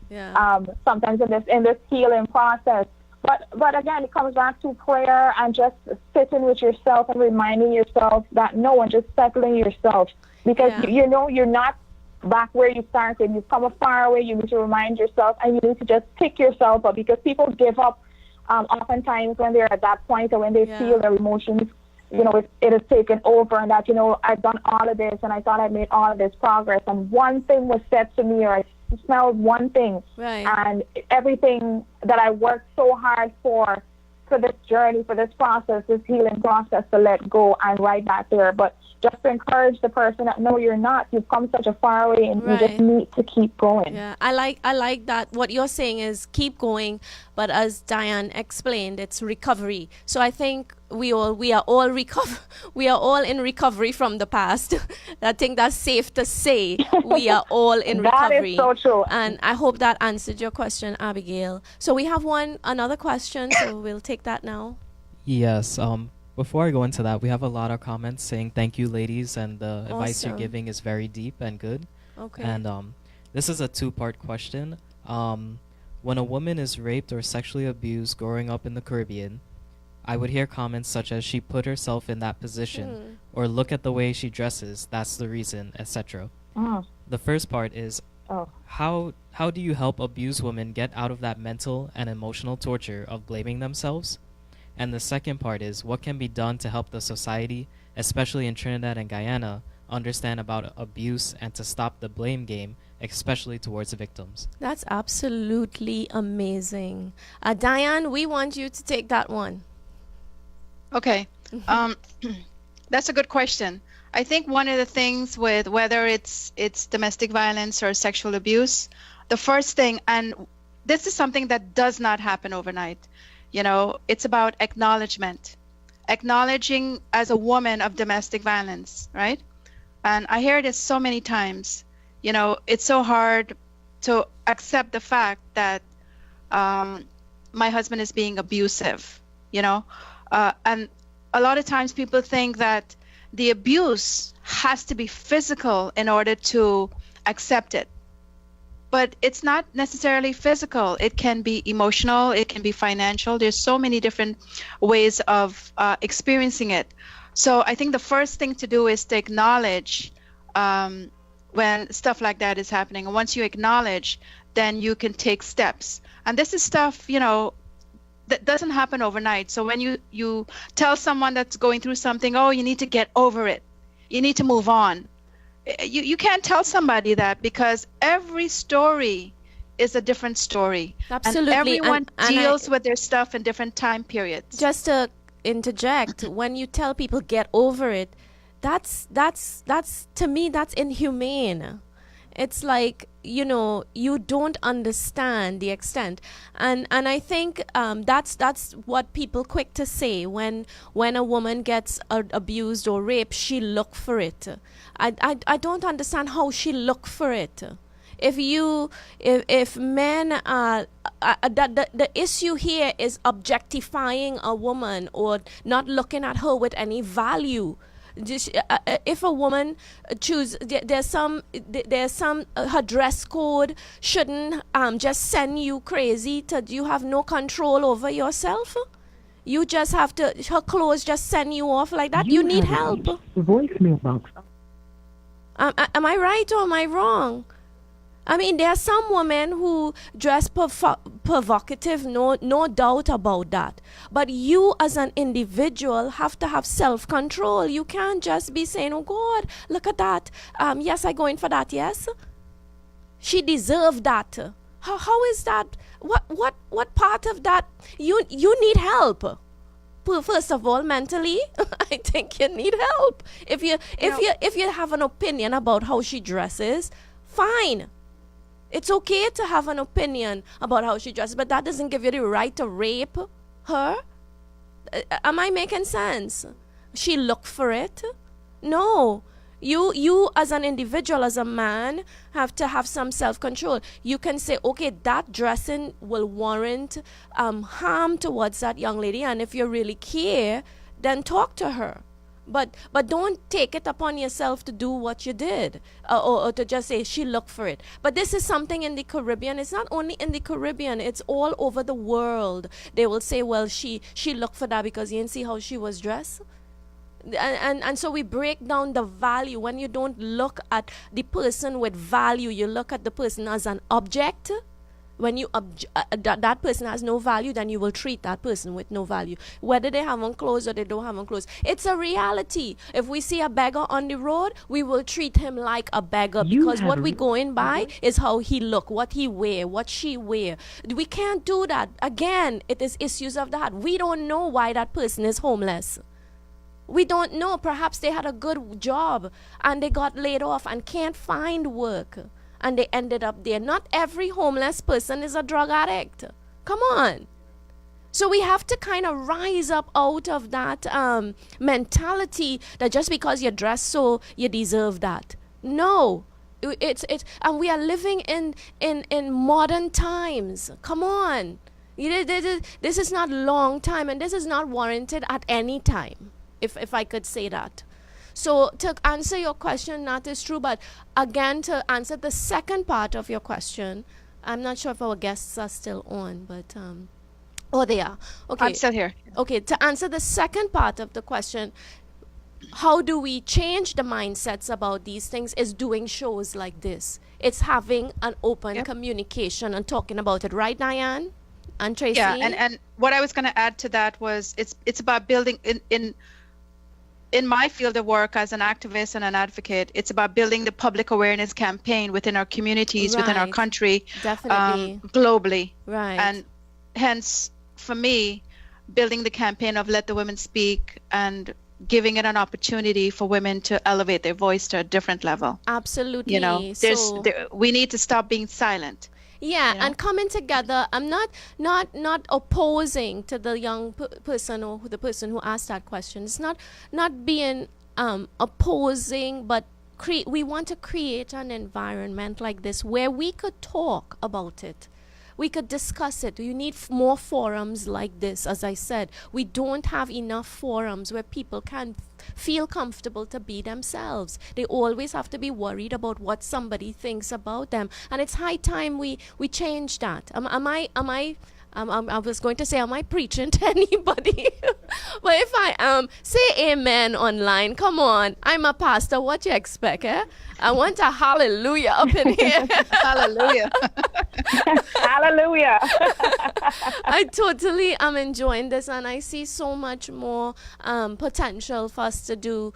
Sometimes in this healing process. But again, it comes back to prayer and just sitting with yourself and reminding yourself that no one, just settling yourself, because you're not back where you started. You've come a far away. You need to remind yourself, and you need to just pick yourself up, because people give up oftentimes when they're at that point, or when they feel their emotions, it has taken over, and that, I've done all of this and I thought I made all of this progress, and one thing was said to me, or I smelled one thing, and everything that I worked so hard for this journey, for this process, this healing process, to let go, and right back there. But just to encourage the person that no, you're not. You've come such a far way, and you just need to keep going. Yeah, I like that. What you're saying is keep going, but as Dianne explained, it's recovery. So I think we are all in recovery from the past. I think that's safe to say. We are all in recovery. That is so true. And I hope that answered your question, Abigail. So we have another question, so we'll take that now. Yes. Before I go into that, we have a lot of comments saying thank you, ladies, and the advice you're giving is very deep and good. Okay. And this is a two-part question. When a woman is raped or sexually abused growing up in the Caribbean, I would hear comments such as she put herself in that position or look at the way she dresses, that's the reason, etc. The first part is how do you help abused women get out of that mental and emotional torture of blaming themselves? And the second part is what can be done to help the society, especially in Trinidad and Guyana, understand about abuse and to stop the blame game, especially towards the victims. That's absolutely amazing. Dianne, we want you to take that one. Okay. That's a good question. I think one of the things with whether it's domestic violence or sexual abuse, the first thing, and this is something that does not happen overnight, it's about acknowledgement. Acknowledging as a woman of domestic violence, right? And I hear this so many times. It's so hard to accept the fact that my husband is being abusive, and a lot of times people think that the abuse has to be physical in order to accept it. But it's not necessarily physical. It can be emotional, it can be financial. There's so many different ways of experiencing it. So I think the first thing to do is to acknowledge when stuff like that is happening. And once you acknowledge, then you can take steps. And this is stuff, that doesn't happen overnight. So when you tell someone that's going through something, oh, you need to get over it, you need to move on. You can't tell somebody that, because every story is a different story. Absolutely. And everyone deals with their stuff in different time periods. Just to interject, when you tell people get over it, that's to me, that's inhumane. It's like, you don't understand the extent, and I think that's what people quick to say when a woman gets abused or raped. She look for it. I don't understand how she look for it. If men the issue here is objectifying a woman or not looking at her with any value. Just, if a woman there's some her dress code shouldn't just send you crazy. You have no control over yourself. You just have to, her clothes just send you off like that. You need help. Voicemail box. Am I right or am I wrong? I mean, there are some women who dress provocative, no doubt about that. But you as an individual have to have self-control. You can't just be saying, oh God, look at that. Yes, I go in for that, yes. She deserved that. How is that? What part of that? You need help. First of all, mentally, I think you need help. If you have an opinion about how she dresses, fine. It's okay to have an opinion about how she dresses, but that doesn't give you the right to rape her. Am I making sense? She looked for it? No. You as an individual, as a man, have to have some self-control. You can say, okay, that dressing will warrant harm towards that young lady, and if you really care, then talk to her. But don't take it upon yourself to do what you did, or to just say she looked for it. But this is something in the Caribbean. It's not only in the Caribbean. It's all over the world. They will say, well, she looked for that because you didn't see how she was dressed. And so we break down the value. When you don't look at the person with value, you look at the person as an object. When you that person has no value, then you will treat that person with no value, whether they have on clothes or they don't have on clothes. It's a reality. If we see a beggar on the road, we will treat him like a beggar, because what we going by is how he look, what he wear, what she wear. We can't do that. Again, it is issues of that. We don't know why that person is homeless. We don't know. Perhaps they had a good job and they got laid off and can't find work, and they ended up there. Not every homeless person is a drug addict. Come on. So we have to kind of rise up out of that mentality that just because you're dressed so, you deserve that. No. It's and we are living in modern times. Come on. This is not long time, and this is not warranted at any time, if I could say that. So to answer your question, that is true. But again, to answer the second part of your question, I'm not sure if our guests are still on, but Oh, they are. Okay. I'm still here. Okay, to answer the second part of the question, how do we change the mindsets about these things is doing shows like this. It's having an open communication and talking about it. Right, Dianne and Tracey? Yeah, and what I was going to add to that was it's about building in my field of work as an activist and an advocate, it's about building the public awareness campaign within our communities, within our country, definitely, globally. Right. And hence, for me, building the campaign of Let the Women Speak and giving it an opportunity for women to elevate their voice to a different level. Absolutely. You know, we need to stop being silent. Yeah, you know? and coming together. I'm not opposing to the young person or the person who asked that question. It's not being opposing, but we want to create an environment like this where we could talk about it. We could discuss it. You need more forums like this. As I said, we don't have enough forums where people can feel comfortable to be themselves. They always have to be worried about what somebody thinks about them. And it's high time we change that. I was going to say, am I preaching to anybody? But if I am, say amen online. Come on. I'm a pastor. What you expect, eh? I want a hallelujah up in here. Hallelujah. Hallelujah. I totally am enjoying this, and I see so much more potential for us to do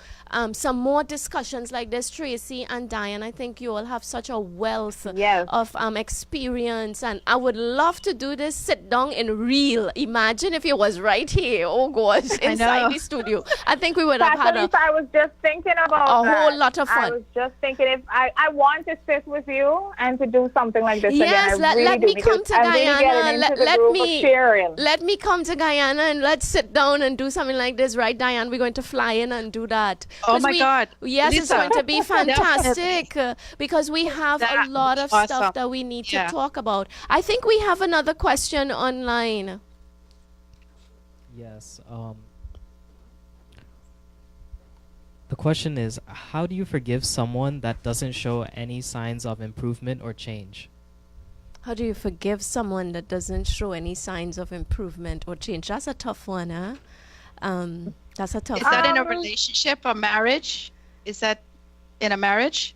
some more discussions like this. Tracey and Dianne, I think you all have such a wealth of experience, and I would love to do this sit down in real. Imagine if it was right here, oh gosh, inside the studio. I think we would have had I was just thinking about a whole lot of fun. I was just thinking if I want to sit with you and to do something like this yes, again. let me come to Guyana. Let me come to Guyana and let's sit down and do something like this, right, Dianne? We're going to fly in and do that. Oh my God! Yes, Lisa. it's going to be fantastic because we have a lot of stuff that we need to talk about. I think we have another question online. Yes. The question is, how do you forgive someone that doesn't show any signs of improvement or change? How do you forgive someone that doesn't show any signs of improvement or change? That's a tough one, huh? That's a tough one. Is that in a relationship or marriage? Is that in a marriage?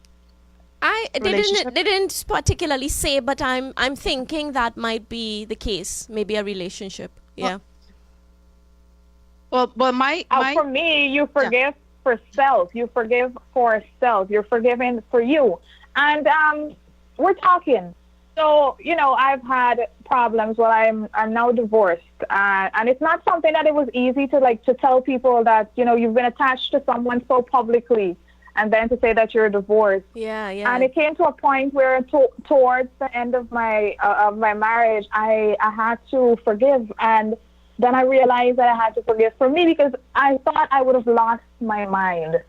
They didn't particularly say, but I'm thinking that might be the case. Maybe a relationship. Yeah. Well, my for me, you forgive for self. You forgive for self. You're forgiving for you. And we're talking. So, you know, I've had problems. Well, I'm now divorced. And it's not something that it was easy to tell people that, you know, you've been attached to someone so publicly and then to say that you're divorced. Yeah, yeah. And it came to a point where towards the end of my marriage, I had to forgive. And then I realized that I had to forgive for me because I thought I would have lost my mind.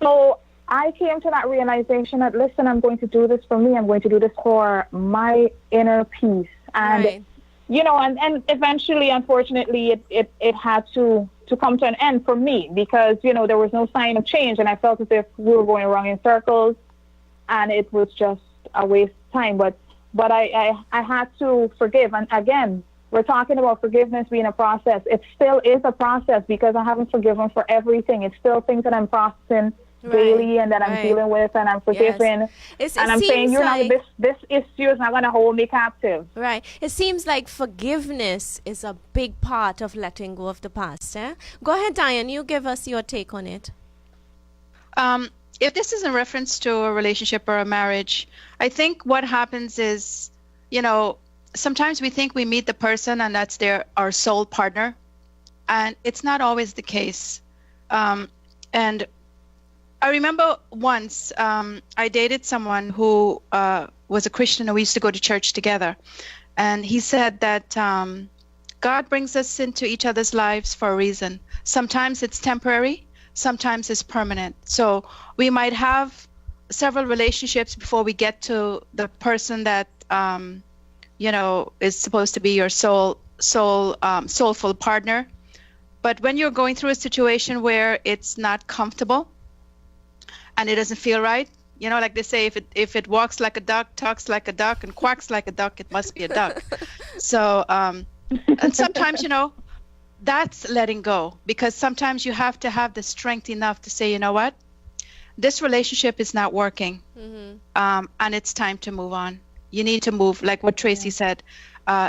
So I came to that realization that, listen, I'm going to do this for me. I'm going to do this for my inner peace. And, you know, and eventually, unfortunately, it had to come to an end for me because, you know, there was no sign of change. And I felt as if we were going around in circles and it was just a waste of time. But I had to forgive. And again, we're talking about forgiveness being a process. It still is a process because I haven't forgiven for everything. It's still things that I'm processing daily and that I'm dealing with, and I'm forgiving. Yes. And I'm saying, this issue is not going to hold me captive. Right. It seems like forgiveness is a big part of letting go of the past. Eh? Go ahead, Dianne. You give us your take on it. If this is in reference to a relationship or a marriage, I think what happens is, you know, sometimes we think we meet the person and that's our soul partner, and it's not always the case. And I remember once I dated someone who was a Christian, and we used to go to church together. And he said that God brings us into each other's lives for a reason. Sometimes it's temporary, sometimes it's permanent. So we might have several relationships before we get to the person that you know, is supposed to be your soulful partner. But when you're going through a situation where it's not comfortable and it doesn't feel right, you know, like they say, if it walks like a duck, talks like a duck, and quacks like a duck, it must be a duck. So And sometimes, that's letting go, because sometimes you have to have the strength enough to say, you know what, this relationship is not working, and it's time to move on. You need to move, like what Tracey said.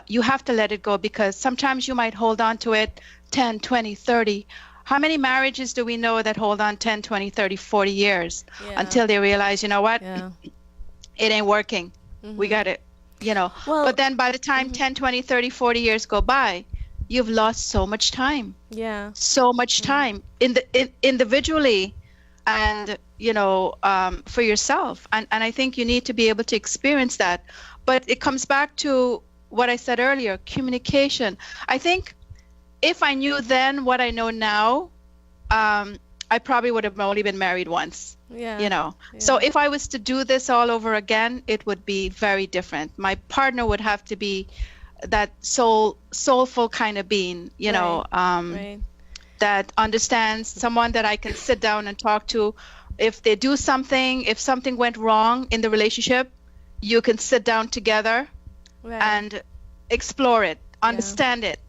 You have to let it go, because sometimes you might hold on to it 10, 20, 30. How many marriages do we know that hold on 10, 20, 30, 40 years until they realize, you know what, it ain't working. We got it, Well, but then by the time 10, 20, 30, 40 years go by, you've lost so much time. Yeah. So much time individually and, for yourself. And I think you need to be able to experience that. But it comes back to what I said earlier, communication. I think if I knew then what I know now, I probably would have only been married once. Yeah. So if I was to do this all over again, it would be very different. My partner would have to be that soulful kind of being, that understands, someone that I can sit down and talk to. If they do something, if something went wrong in the relationship, you can sit down together and explore it, understand it,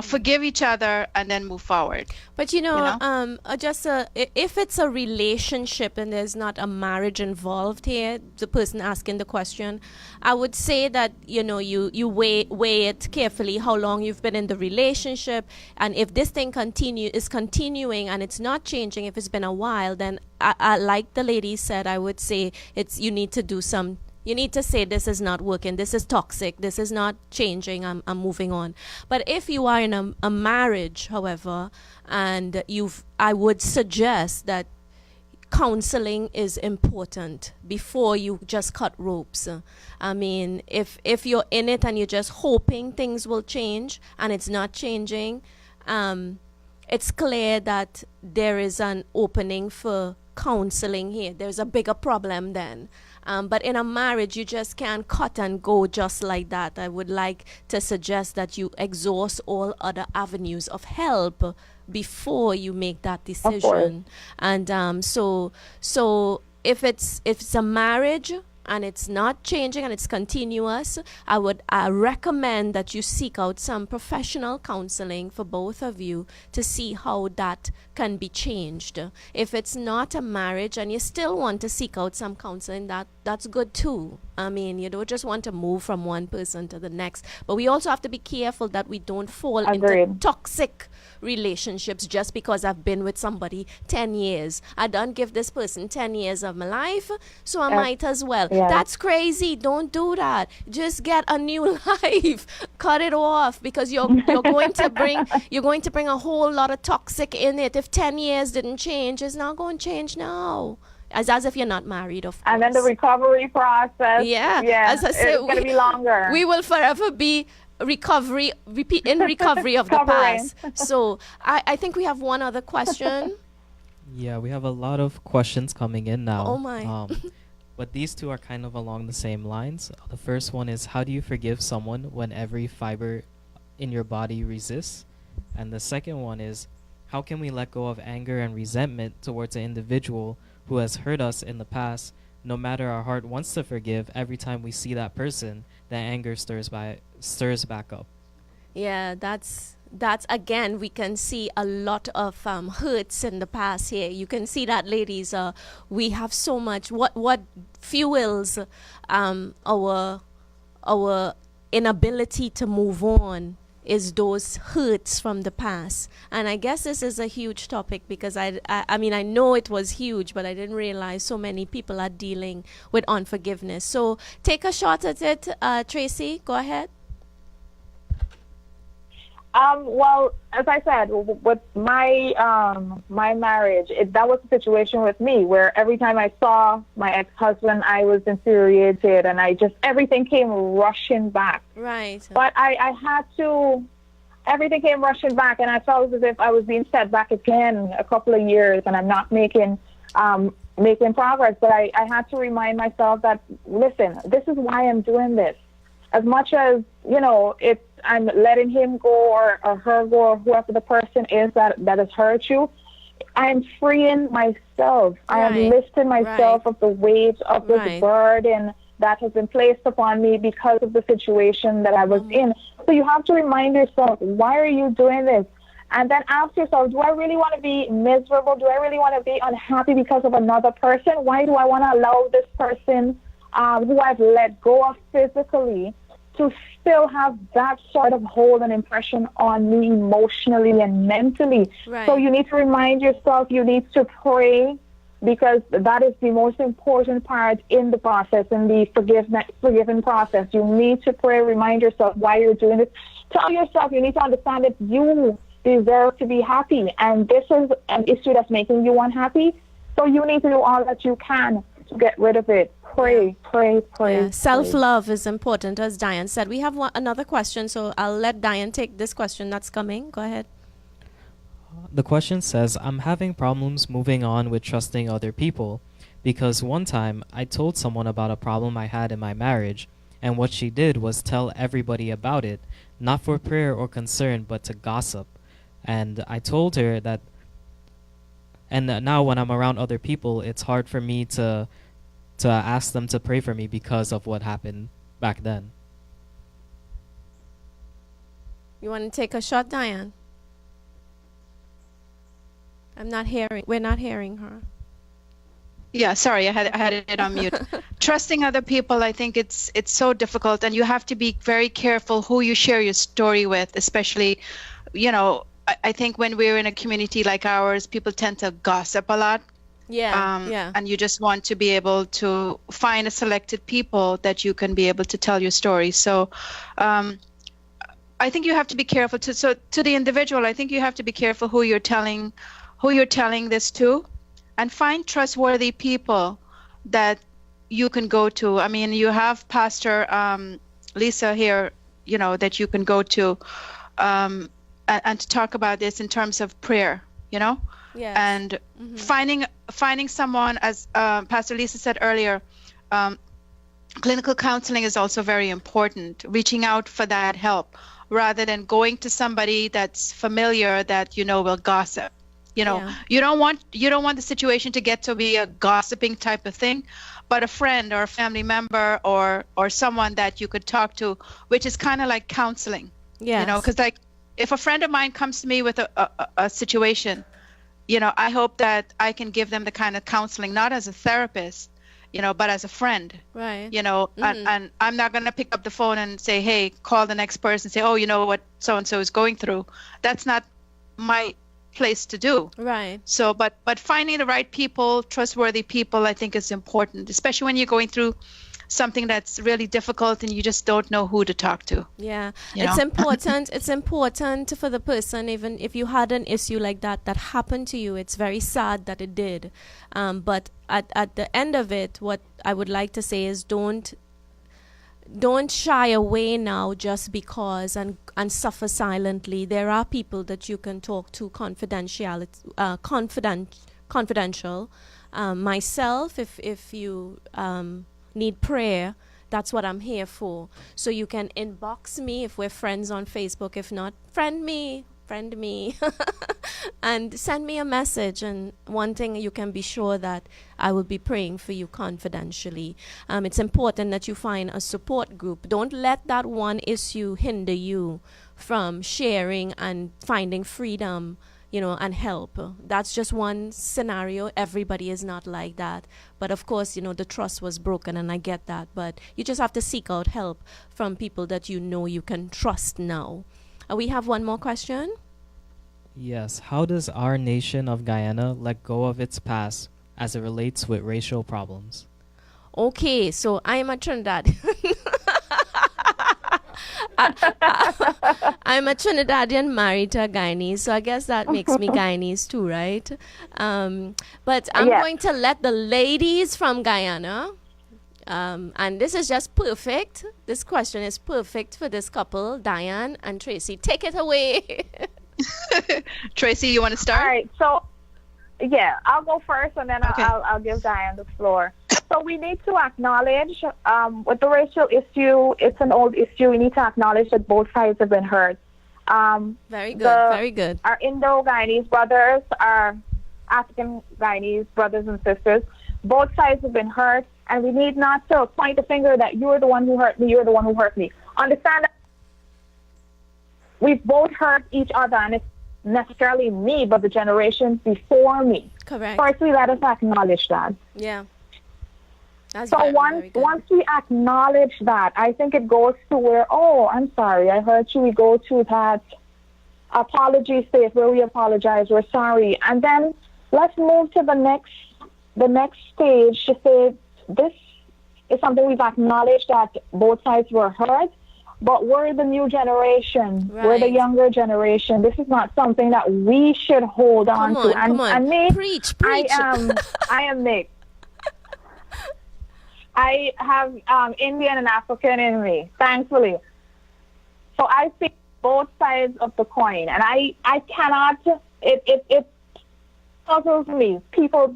forgive each other, and then move forward. But if it's a relationship and there's not a marriage involved here, the person asking the question, I would say that you weigh it carefully, how long you've been in the relationship, and if this thing is continuing and it's not changing, if it's been a while, then I like the lady said, I would say you need to do some. You need to say, this is not working, this is toxic, this is not changing, I'm moving on. But if you are in a marriage, however, and I would suggest that counseling is important before you just cut ropes. I mean, if you're in it and you're just hoping things will change and it's not changing, it's clear that there is an opening for counseling here. There's a bigger problem then. But in a marriage, you just can't cut and go just like that. I would like to suggest that you exhaust all other avenues of help before you make that decision. And so if it's a marriage and it's not changing and it's continuous, I recommend that you seek out some professional counseling for both of you to see how that can be changed. If it's not a marriage and you still want to seek out some counseling, that's good too. I mean, you don't just want to move from one person to the next, but we also have to be careful that we don't fall into toxic relationships just because I've been with somebody 10 years. I don't give this person 10 years of my life, so I might as well. That's crazy. Don't do that. Just get a new life. Cut it off, because you're going to bring a whole lot of toxic in it. If 10 years didn't change, it's not going to change now. As if you're not married, of course. And then the recovery process. As I say, it's going to be longer. We will forever be recovery of the past. So I think we have one other question. Yeah, we have a lot of questions coming in now. Oh my. But these two are kind of along the same lines. The first one is, how do you forgive someone when every fiber in your body resists? And the second one is, how can we let go of anger and resentment towards an individual who has hurt us in the past? No matter our heart wants to forgive, every time we see that person, that anger stirs back up. Yeah, that's again, we can see a lot of hurts in the past here. You can see that, ladies. We have so much. What fuels our inability to move on is those hurts from the past. And I guess this is a huge topic, because I mean, I know it was huge, but I didn't realize so many people are dealing with unforgiveness. So take a shot at it. Tracey, go ahead. Well, as I said, with my my marriage, that was a situation with me where every time I saw my ex-husband, I was infuriated, and everything came rushing back. Right. But everything came rushing back, and I felt as if I was being set back again a couple of years, and I'm not making progress. But I had to remind myself that, listen, this is why I'm doing this. As much as, I'm letting him go or her go, or whoever the person is that has hurt you, I'm freeing myself. I am lifting myself of the weight of this burden that has been placed upon me because of the situation that I was in. So you have to remind yourself, why are you doing this? And then ask yourself, do I really want to be miserable? Do I really want to be unhappy because of another person? Why do I want to allow this person who I've let go of physically to still have that sort of hold and impression on me emotionally and mentally? Right. So you need to remind yourself, you need to pray, because that is the most important part in the process, in the forgiving process. You need to pray, remind yourself why you're doing it. Tell yourself, you need to understand that you deserve to be happy, and this is an issue that's making you unhappy. So you need to do all that you can to get rid of it. Pray, pray, pray. Yeah. Self-love is important, as Dianne said. We have another question, so I'll let Dianne take this question that's coming. Go ahead. The question says, I'm having problems moving on with trusting other people because one time I told someone about a problem I had in my marriage, and what she did was tell everybody about it, not for prayer or concern, but to gossip. And I told her that, and now when I'm around other people, it's hard for me to ask them to pray for me because of what happened back then. You want to take a shot, Dianne? I'm not hearing. We're not hearing her. Yeah, sorry, I had it on mute. Trusting other people, I think it's so difficult, and you have to be very careful who you share your story with, especially, I think when we're in a community like ours, people tend to gossip a lot. Yeah. And you just want to be able to find a selected people that you can be able to tell your story. So I think you have to be careful to the individual. I think you have to be careful who you're telling this to, and find trustworthy people that you can go to. I mean, you have Pastor Lisa here, that you can go to and to talk about this in terms of prayer, Yes. And finding someone, as Pastor Lisa said earlier, clinical counseling is also very important, reaching out for that help rather than going to somebody that's familiar that will gossip. You don't want the situation to get to be a gossiping type of thing, but a friend or a family member or someone that you could talk to, which is kind of like counseling. Yeah. Because like if a friend of mine comes to me with a situation, I hope that I can give them the kind of counseling, not as a therapist, but as a friend. Right. And I'm not going to pick up the phone and say, hey, call the next person and say, oh, you know what so-and-so is going through. That's not my place to do. Right. So, but finding the right people, trustworthy people, I think is important, especially when you're going through something that's really difficult and you just don't know who to talk to. Yeah. It's important. It's important for the person, even if you had an issue like that happened to you. It's very sad that it did. But at the end of it, what I would like to say is don't shy away now just because and suffer silently. There are people that you can talk to confidential. Myself, if you need prayer, that's what I'm here for. So you can inbox me if we're friends on Facebook. If not, friend me and send me a message. And one thing you can be sure that I will be praying for you confidentially. It's important that you find a support group. Don't let that one issue hinder you from sharing and finding freedom, and help. That's just one scenario. Everybody is not like that. But of course, the trust was broken, and I get that. But you just have to seek out help from people that you can trust now. We have one more question. Yes. How does our nation of Guyana let go of its past as it relates with racial problems? Okay, so I am a Trinidad. I'm a Trinidadian married to a Guyanese, so I guess that makes me Guyanese too, right? But I'm going to let the ladies from Guyana, and this is just perfect. This question is perfect for this couple, Dianne and Tracey. Take it away. Tracey, you want to start? All right, so I'll go first, and then I'll give Dianne the floor. So we need to acknowledge with the racial issue, it's an old issue. We need to acknowledge that both sides have been hurt. Very good, very good. Our Indo-Guyanese brothers, our African Guyanese brothers and sisters, both sides have been hurt. And we need not to point the finger that you're the one who hurt me, you're the one who hurt me. Understand that we've both hurt each other, and it's necessarily me, but the generations before me. Correct. Firstly, let us acknowledge that. Yeah. That's So very, once very good. once we acknowledge that, I think it goes to where, oh, I'm sorry, I hurt you. We go to that apology state where we apologize, we're sorry, and then let's move to the next stage to say this is something we've acknowledged that both sides were hurt, but we're the new generation, we're the Right. younger generation. This is not something that we should hold on Come to. on, come on. And me, Preach. I am mixed. I have Indian and African in me, thankfully. So I see both sides of the coin, and I cannot. It puzzles me. People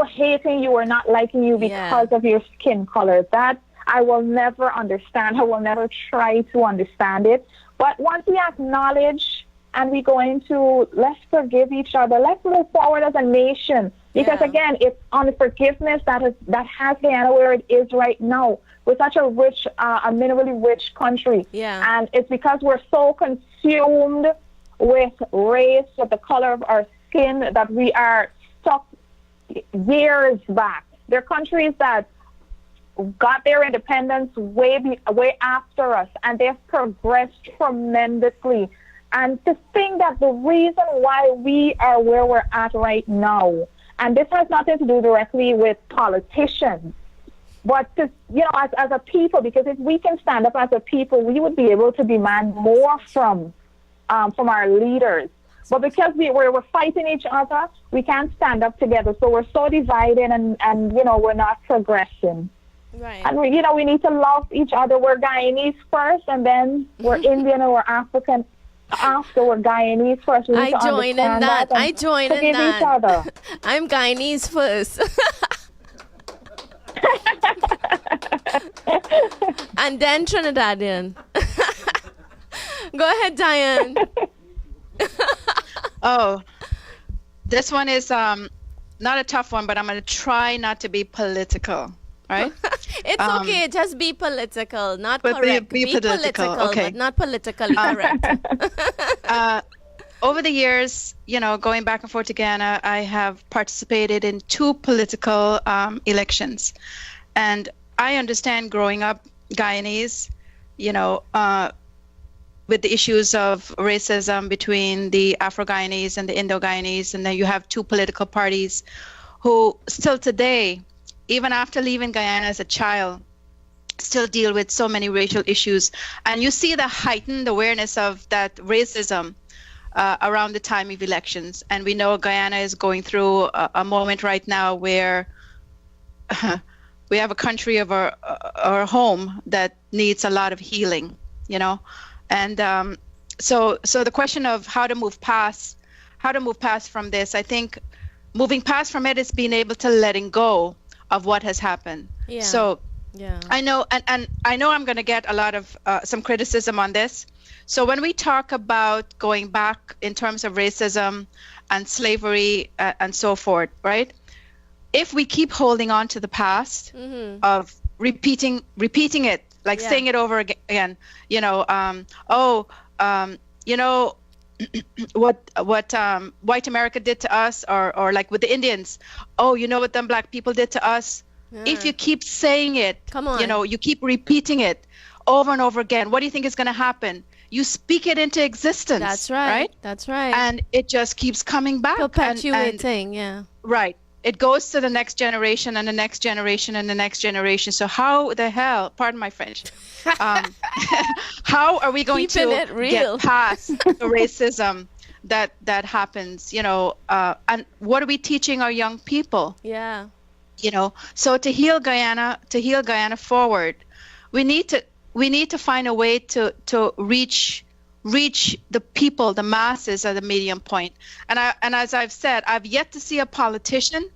hating you or not liking you because of your skin color. That I will never understand. I will never try to understand it. But once we acknowledge and we go into let's forgive each other, let's move forward as a nation. Because again, it's unforgiveness that has Guyana where it is right now. We're such a rich, a minimally rich country. Yeah. And it's because we're so consumed with race, with the color of our skin, that we are stuck years back. There are countries that got their independence way after us, and they've progressed tremendously. And to think that the reason why we are where we're at right now, and this has nothing to do directly with politicians, but to, as a people, because if we can stand up as a people, we would be able to demand more from our leaders. But because we're fighting each other, we can't stand up together. So we're so divided, and we're not progressing. Right. And we need to love each other. We're Guyanese first, and then we're Indian or we're African after. We're Guyanese first. We need to join in understand that. and I join in forgive that. each other. I'm Guyanese first. And then Trinidadian. Go ahead, Dianne. Oh, this one is not a tough one, but I'm going to try not to be political, right? It's okay. Just be political, not but correct. be political, okay. But not politically correct. Over the years, going back and forth to Guyana, I have participated in 2 political elections. And I understand growing up Guyanese, with the issues of racism between the Afro-Guyanese and the Indo-Guyanese, and then you have 2 political parties who still today, even after leaving Guyana as a child, still deal with so many racial issues. And you see the heightened awareness of that racism around the time of elections. And we know Guyana is going through a moment right now where we have a country of our home that needs a lot of healing, And so the question of how to move past from this, I think moving past from it is being able to letting go of what has happened. Yeah. So yeah. I know, and I know I'm going to get a lot of some criticism on this. So when we talk about going back in terms of racism and slavery and so forth, right? If we keep holding on to the past of repeating it, like saying it over again, what white America did to us, or like with the Indians, what them black people did to us. Yeah. If you keep saying it, come on, you keep repeating it over and over again, what do you think is going to happen? You speak it into existence. That's right. That's right. And it just keeps coming back. Perpetuating, yeah. Right. It goes to the next generation and the next generation and the next generation. So how the hell, pardon my French, how are we going to get past the racism that happens, and what are we teaching our young people? Yeah. So to heal Guyana forward, we need to find a way to reach the people, the masses at the medium point. And as I've said, I've yet to see a politician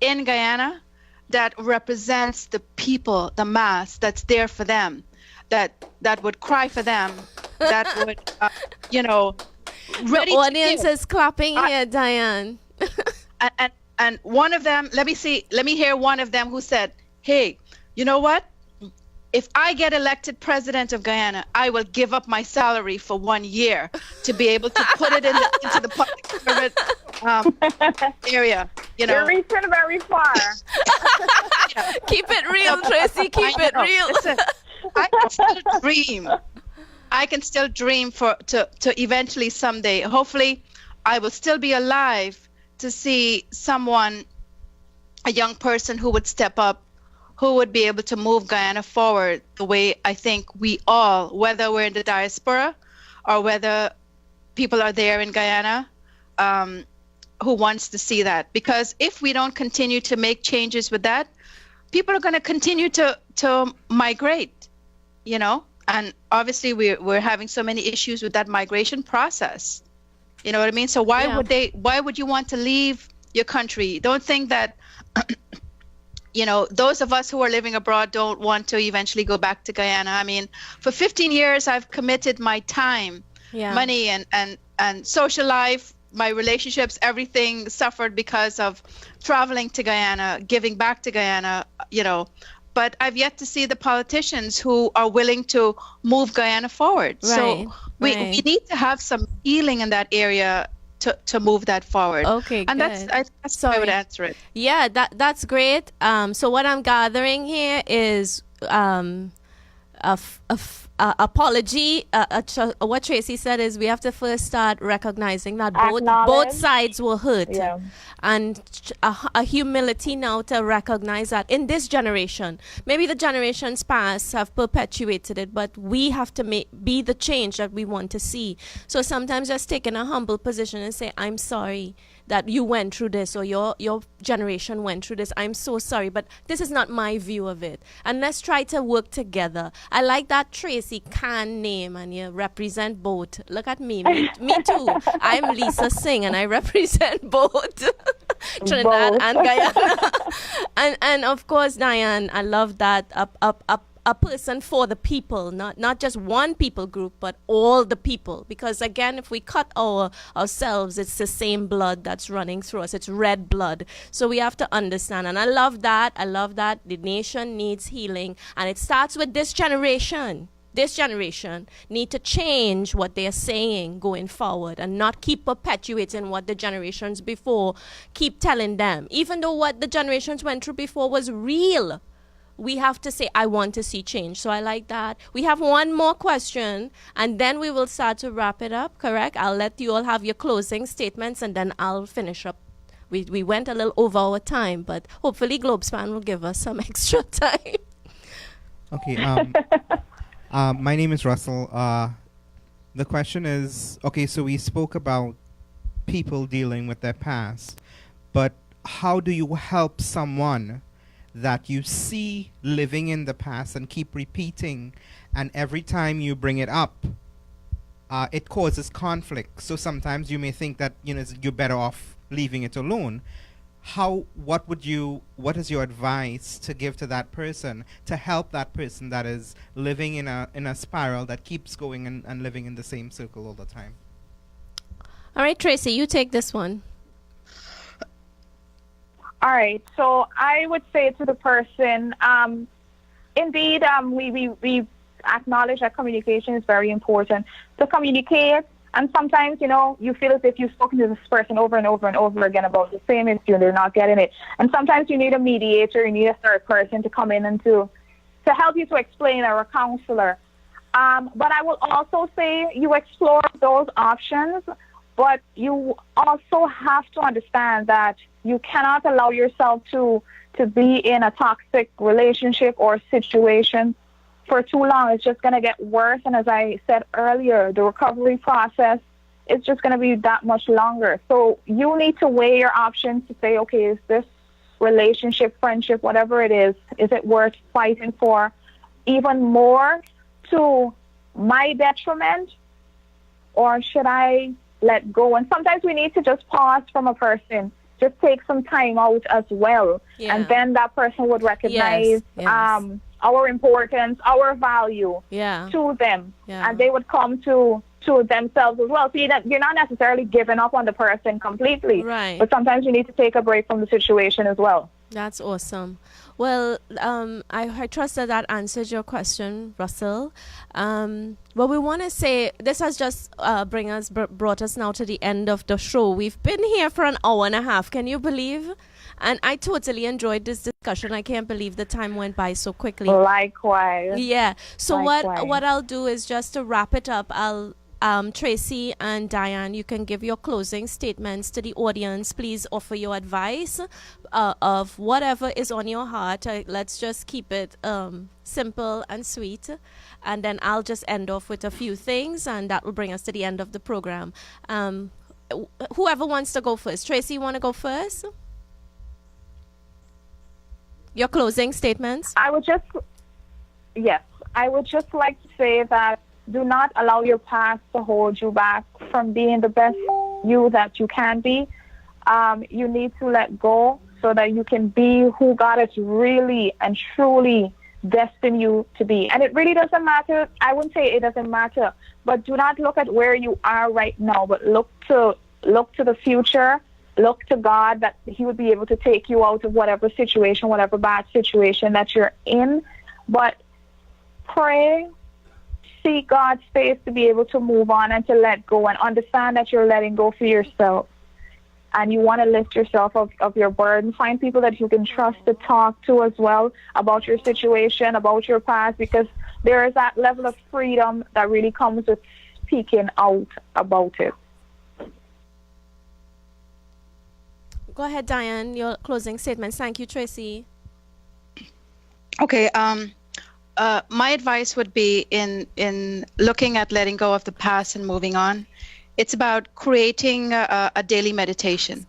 in Guyana that represents the people, the mass, that's there for them, that would cry for them, that would, ready. The audience is clapping here, Dianne. And one of them, let me hear one of them who said, hey, you know what? If I get elected president of Guyana, I will give up my salary for 1 year to be able to put it into the public service area. You know, You're reaching very far. yeah. Keep it real, Tracey. Keep it real. Listen, I can still dream. I can still dream to eventually someday. Hopefully, I will still be alive to see someone, a young person who would step up, who would be able to move Guyana forward the way I think we all, whether we're in the diaspora or whether people are there in Guyana, who wants to see that. Because if we don't continue to make changes with that, people are going to continue to migrate, you know? And obviously we're having so many issues with that migration process. You know what I mean? So why would you want to leave your country? Don't think that you know, those of us who are living abroad don't want to eventually go back to Guyana. I mean, for 15 years, I've committed my time, money, and social life, my relationships, everything suffered because of traveling to Guyana, giving back to Guyana, you know. But I've yet to see the politicians who are willing to move Guyana forward. Right, so we need to have some healing in that area to move that forward. Okay, and good. that's how I would answer it. Yeah, that's great. So what I'm gathering here is apology. What Tracey said is we have to first start recognizing that both sides were hurt, and a humility now to recognize that in this generation, maybe the generations past have perpetuated it, but we have to be the change that we want to see. So sometimes just taking a humble position and say, I'm sorry that you went through this, or your generation went through this. I'm so sorry, but this is not my view of it. And let's try to work together. I like that Tracey can name, and you represent both. Look at me too. I'm Lisa Singh, and I represent both Trinidad and Guyana. and of course, Dianne, I love that. A person for the people, not just one people group, but all the people. Because again, if we cut ourselves, it's the same blood that's running through us. It's red blood. So we have to understand. And I love that. The nation needs healing. And it starts with this generation. This generation need to change what they are saying going forward and not keep perpetuating what the generations before keep telling them. Even though what the generations went through before was real, we have to say, I want to see change. So I like that. We have one more question, and then we will start to wrap it up, correct? I'll let you all have your closing statements, and then I'll finish up. We went a little over our time, but hopefully Globespan will give us some extra time. Okay. My name is Russell. The question is, okay, so we spoke about people dealing with their past, but how do you help someone that you see living in the past and keep repeating, and every time you bring it up, it causes conflict? So sometimes you may think that, you know, you're better off leaving it alone. What is your advice to give to that person to help that person that is living in a spiral that keeps going and living in the same circle all the time? All right, Tracey, you take this one. All right, so I would say to the person, indeed, we acknowledge that communication is very important. To communicate, and sometimes, you know, you feel as if you've spoken to this person over and over and over again about the same issue and they're not getting it. And sometimes you need a mediator, you need a third person to come in and to help you to explain, or a counselor. But I will also say you explore those options, but you also have to understand that you cannot allow yourself to be in a toxic relationship or situation for too long. It's just going to get worse. And as I said earlier, the recovery process is just going to be that much longer. So you need to weigh your options to say, okay, is this relationship, friendship, whatever it is it worth fighting for even more to my detriment, or should I let go? And sometimes we need to just pause from a person, just take some time out as well. And then that person would recognize our importance, our value to them. And they would come to to themselves as well. So you're not necessarily giving up on the person completely, Right. but sometimes you need to take a break from the situation as well. That's awesome. Well, I trust that answers your question, Russell. What we want to say, this has just brought us now to the end of the show. We've been here for an hour and a half. Can you believe? And I totally enjoyed this discussion. I can't believe the time went by so quickly. Likewise. Yeah. So Likewise. what I'll do is, just to wrap it up, Tracey and Dianne, you can give your closing statements to the audience. Please offer your advice of whatever is on your heart. Let's just keep it simple and sweet. And then I'll just end off with a few things, and that will bring us to the end of the program. Whoever wants to go first. Tracey, you want to go first? Your closing statements? I would just like to say that do not allow your past to hold you back from being the best you that you can be. You need to let go so that you can be who God has really and truly destined you to be. And it really doesn't matter. I wouldn't say it doesn't matter, but do not look at where you are right now, but look to the future. Look to God that He would be able to take you out of whatever situation, whatever bad situation that you're in. But pray, seek God's face to be able to move on and to let go, and understand that you're letting go for yourself. And you want to lift yourself of your burden. Find people that you can trust to talk to as well about your situation, about your past, because there is that level of freedom that really comes with speaking out about it. Go ahead, Dianne, your closing statements. Thank you, Tracey. Okay. My advice would be in looking at letting go of the past and moving on. It's about creating a daily meditation.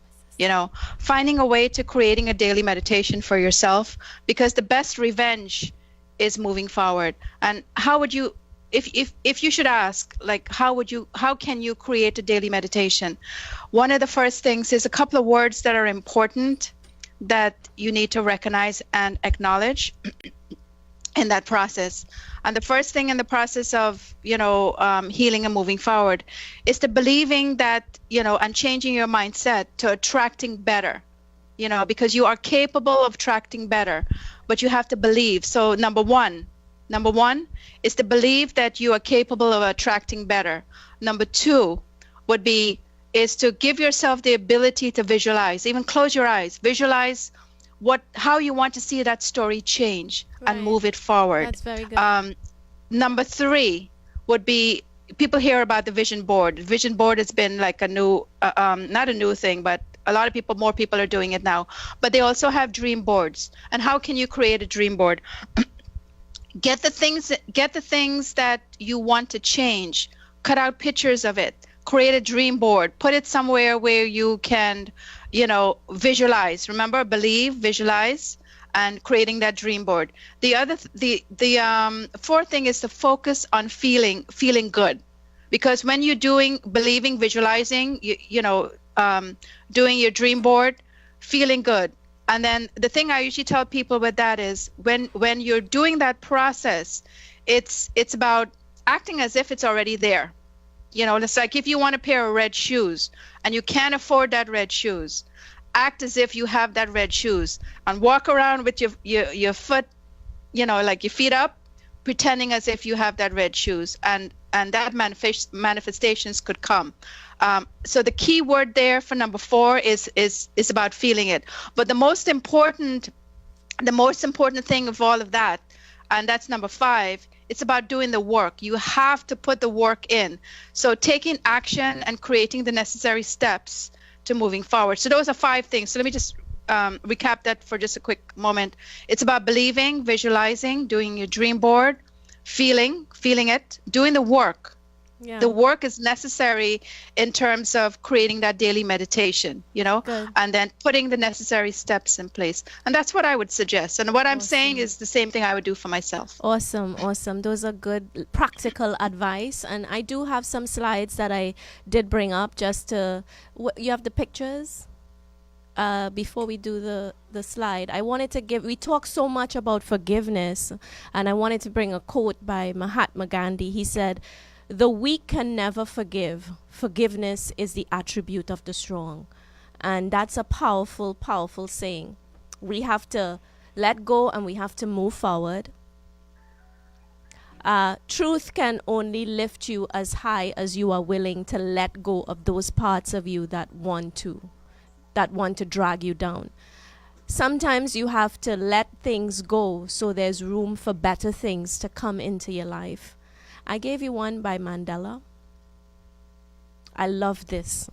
Finding a way to creating a daily meditation for yourself, because the best revenge is moving forward. And how would you, if you should ask, like, how can you create a daily meditation? One of the first things is a couple of words that are important that you need to recognize and acknowledge in that process. And the first thing in the process of, healing and moving forward is the believing that, and changing your mindset to attracting better, because you are capable of attracting better, but you have to believe. So number one is to believe that you are capable of attracting better. Number two is to give yourself the ability to visualize, even close your eyes, visualize how you want to see that story change and move it forward. That's very good. Number three would be, people hear about the vision board. Vision board has been like a new, not a new thing, but a lot of more people are doing it now. But they also have dream boards. And how can you create a dream board? Get the things that you want to change. Cut out pictures of it. Create a dream board. Put it somewhere where you can, visualize. Remember, believe, visualize, and creating that dream board. The fourth thing is to focus on feeling good, because when you're believing, visualizing, doing your dream board, feeling good. And then the thing I usually tell people with that is when you're doing that process, it's about acting as if it's already there. It's like if you want a pair of red shoes and you can't afford that red shoes, act as if you have that red shoes and walk around with your foot, like your feet up, pretending as if you have that red shoes, and that manifestations could come. So the key word there for number 4 is about feeling it. But the most important thing of all of that, and that's number 5, it's about doing the work. You have to put the work in. So taking action and creating the necessary steps to moving forward. So those are 5 things. So let me just recap that for just a quick moment. It's about believing, visualizing, doing your dream board, feeling it, doing the work. Yeah. The work is necessary in terms of creating that daily meditation, Good. And then putting the necessary steps in place. And that's what I would suggest. And what I'm saying is the same thing I would do for myself. Awesome. Those are good practical advice. And I do have some slides that I did bring up just to, you have the pictures? Before we do the slide, I wanted to we talk so much about forgiveness, and I wanted to bring a quote by Mahatma Gandhi. He said, The weak can never forgive. Forgiveness is the attribute of the strong. And that's a powerful, powerful saying. We have to let go and we have to move forward. Truth can only lift you as high as you are willing to let go of those parts of you that want to drag you down. Sometimes you have to let things go so there's room for better things to come into your life. I gave you one by Mandela. I love this.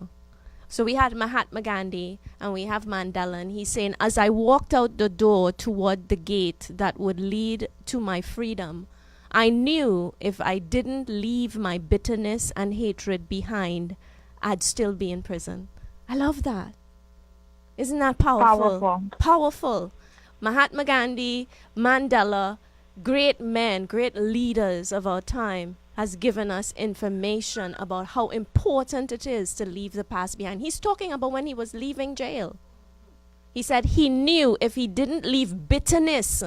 So we had Mahatma Gandhi and we have Mandela, and he's saying, as I walked out the door toward the gate that would lead to my freedom, I knew if I didn't leave my bitterness and hatred behind, I'd still be in prison. I love that. Isn't that powerful? Powerful. Mahatma Gandhi, Mandela, great men, great leaders of our time, has given us information about how important it is to leave the past behind. He's talking about when he was leaving jail. He said he knew if he didn't leave bitterness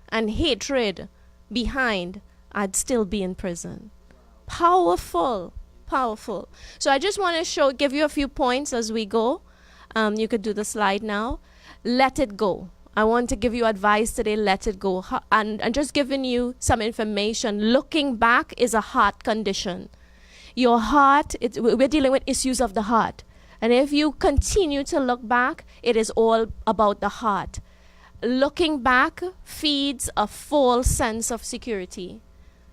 and hatred behind, I'd still be in prison. Powerful, powerful. So I just want to give you a few points as we go. You could do the slide now. Let it go. I want to give you advice today. Let it go. And just giving you some information. Looking back is a heart condition. Your heart, we're dealing with issues of the heart. And if you continue to look back, it is all about the heart. Looking back feeds a false sense of security.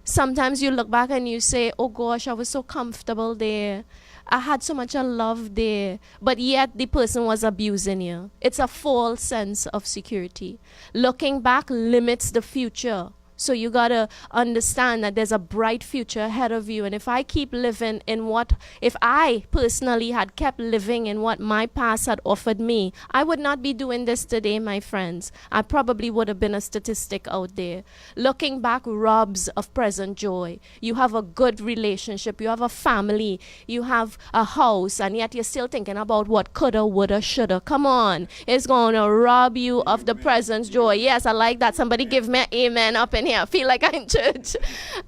Sometimes you look back and you say, oh gosh, I was so comfortable there. I had so much love there. But yet the person was abusing you. It's a false sense of security. Looking back limits the future. So you got to understand that there's a bright future ahead of you. And if I keep living in if I personally had kept living in what my past had offered me, I would not be doing this today, my friends. I probably would have been a statistic out there. Looking back robs of present joy. You have a good relationship. You have a family. You have a house. And yet you're still thinking about what coulda, woulda, shoulda. Come on. It's going to rob you of the present joy. Yes, I like that. Somebody give me an amen up in here. I feel like I'm in church.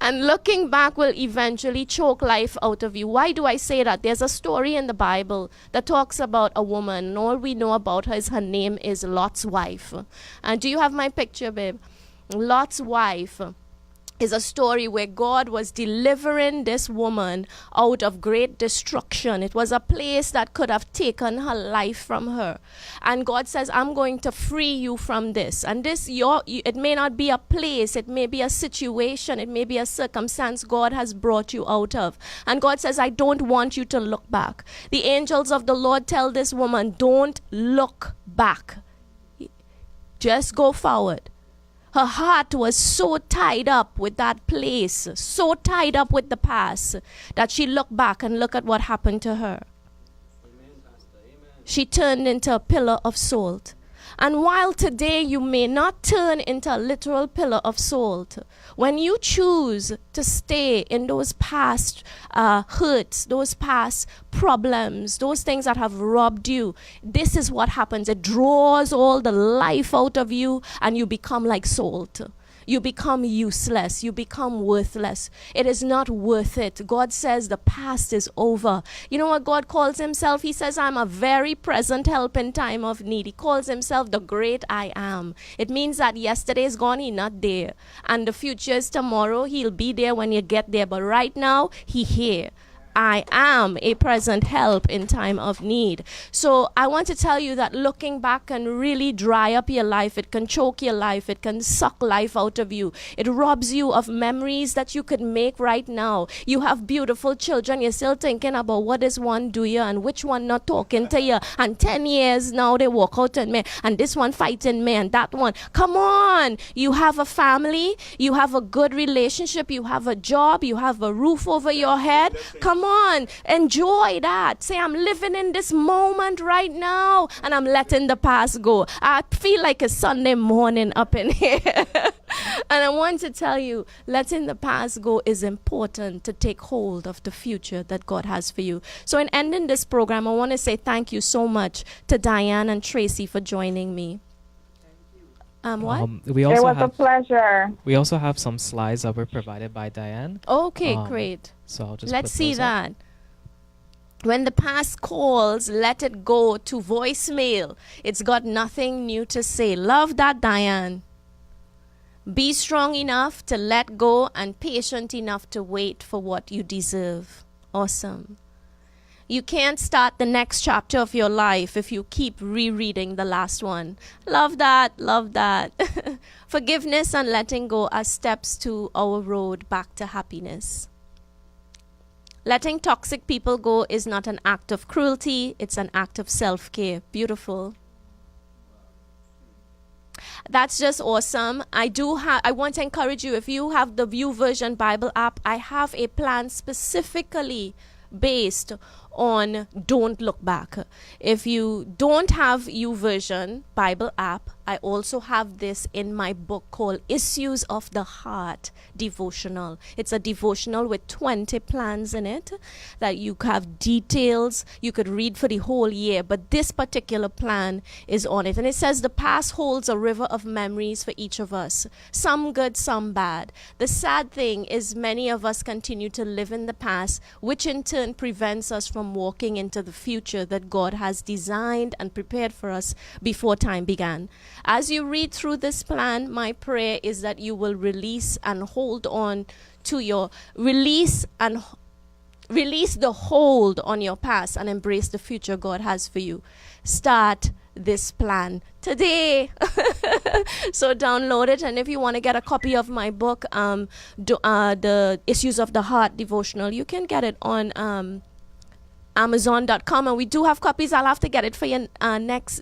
And looking back will eventually choke life out of you. Why do I say that? There's a story in the Bible that talks about a woman, and all we know about her is her name is Lot's wife. And do you have my picture, babe? Lot's wife is a story where God was delivering this woman out of great destruction. It was a place that could have taken her life from her. And God says, I'm going to free you from this. And this, it may not be a place, it may be a situation, it may be a circumstance God has brought you out of. And God says, I don't want you to look back. The angels of the Lord tell this woman, don't look back. Just go forward. Her heart was so tied up with that place, so tied up with the past, that she looked back and looked at what happened to her. Amen, Pastor. Amen. She turned into a pillar of salt. And while today you may not turn into a literal pillar of salt, when you choose to stay in those past hurts, those past problems, those things that have robbed you, this is what happens. It draws all the life out of you and you become like salt. You become useless. You become worthless. It is not worth it. God says the past is over. You know what God calls himself? He says, I'm a very present help in time of need. He calls himself the great I am. It means that yesterday is gone, he's not there. And the future is tomorrow. He'll be there when you get there. But right now, he's here. I am a present help in time of need. So I want to tell you that looking back can really dry up your life. It can choke your life. It can suck life out of you. It robs you of memories that you could make right now. You have beautiful children. You're still thinking about what does one do you and which one not talking to you. And 10 years now they walk out on me and this one fighting me and that one. Come on. You have a family. You have a good relationship. You have a job. You have a roof over your head. Come on, enjoy that. Say, I'm living in this moment right now and I'm letting the past go. I feel like a Sunday morning up in here. And I want to tell you, letting the past go is important to take hold of the future that God has for you. So in ending this program, I want to say thank you so much to Dianne and Tracey for joining me. What? We It also was a have pleasure. we also have some slides that were provided by Dianne. Okay, great. So I'll just Let's put see those up. that. When the past calls, let it go to voicemail. It's got nothing new to say. Love that, Dianne. Be strong enough to let go and patient enough to wait for what you deserve. Awesome. You can't start the next chapter of your life if you keep rereading the last one. Love that, love that. Forgiveness and letting go are steps to our road back to happiness. Letting toxic people go is not an act of cruelty, it's an act of self-care. Beautiful. That's just awesome. I want to encourage you, if you have the View Version Bible app, I have a plan specifically based on Don't Look Back. If you don't have YouVersion Bible app, I also have this in my book called Issues of the Heart devotional. It's a devotional with 20 plans in it that you have details you could read for the whole year, but this particular plan is on it. And it says the past holds a river of memories for each of us, some good, some bad. The sad thing is many of us continue to live in the past, which in turn prevents us from walking into the future that God has designed and prepared for us before time began. As you read through this plan, my prayer is that you will release and hold on to your release the hold on your past and embrace the future God has for you. Start this plan today. So download it, and if you want to get a copy of my book, the Issues of the Heart devotional, you can get it on Amazon.com, and we do have copies. I'll have to get it for you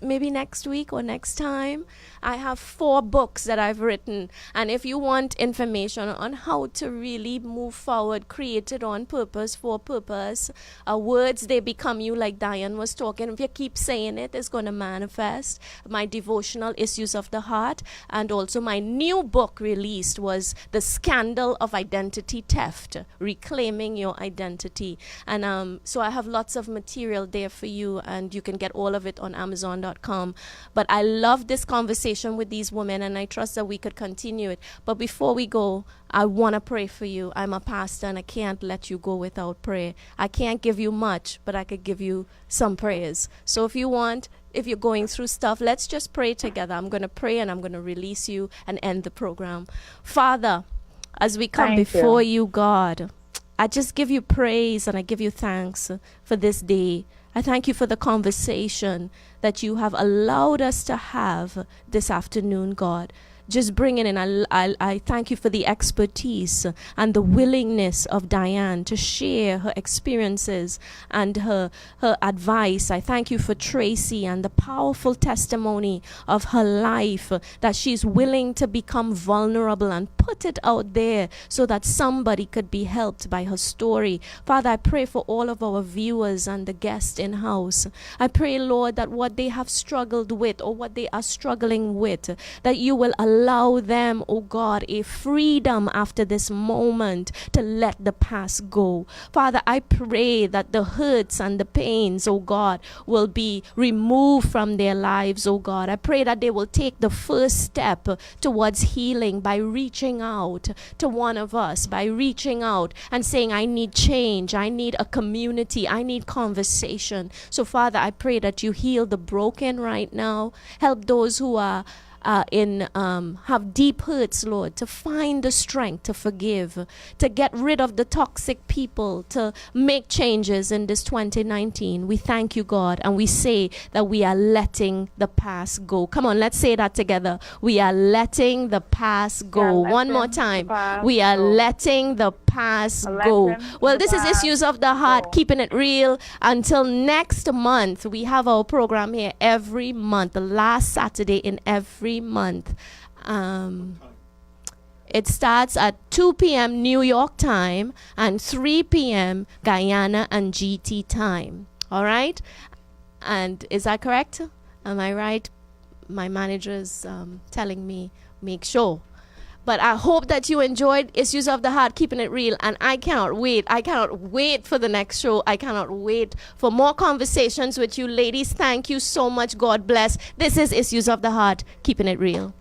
maybe next week or next time. I have 4 books that I've written, and if you want information on how to really move forward, created on purpose, for purpose, words, they become you, like Dianne was talking. If you keep saying it, it's going to manifest. My devotional Issues of the Heart, and also my new book released was The Scandal of Identity Theft, Reclaiming Your Identity. And so I have lots of material there for you, and you can get all of it on Amazon.com. But I love this conversation with these women, and I trust that we could continue it. But before we go, I want to pray for you. I'm a pastor, and I can't let you go without prayer. I can't give you much, but I could give you some prayers. So if you're going through stuff, let's just pray together. I'm going to pray, and I'm going to release you and end the program. Father, as we come before you, God, I just give you praise and I give you thanks for this day. I thank you for the conversation that you have allowed us to have this afternoon, God. Just bring it in. I thank you for the expertise and the willingness of Dianne to share her experiences and her advice. I thank you for Tracey and the powerful testimony of her life, that she's willing to become vulnerable and put it out there so that somebody could be helped by her story. Father, I pray for all of our viewers and the guests in house. I pray, Lord, that what they have struggled with or what they are struggling with, that you will allow them, oh God, a freedom after this moment to let the past go. Father, I pray that the hurts and the pains, oh God, will be removed from their lives, oh God. I pray that they will take the first step towards healing by reaching out to one of us, by reaching out and saying, I need change, I need a community, I need conversation. So Father, I pray that you heal the broken right now. Help those who are have deep hurts, Lord, to find the strength to forgive, to get rid of the toxic people, to make changes in this 2019. We thank you, God, and we say that we are letting the past go. Come on, let's say that together. We are letting the past go. One more time. We are letting the past go. Well, this is Issues of the Heart, keeping it real. Until next month, we have our program here every month, the last Saturday in every month. It starts at 2 p.m. New York time and 3 p.m. Guyana and GT time. All right? And is that correct? Am I right? My manager is telling me, make sure. But I hope that you enjoyed Issues of the Heart, keeping it real. And I cannot wait. I cannot wait for the next show. I cannot wait for more conversations with you ladies. Thank you so much. God bless. This is Issues of the Heart, keeping it real.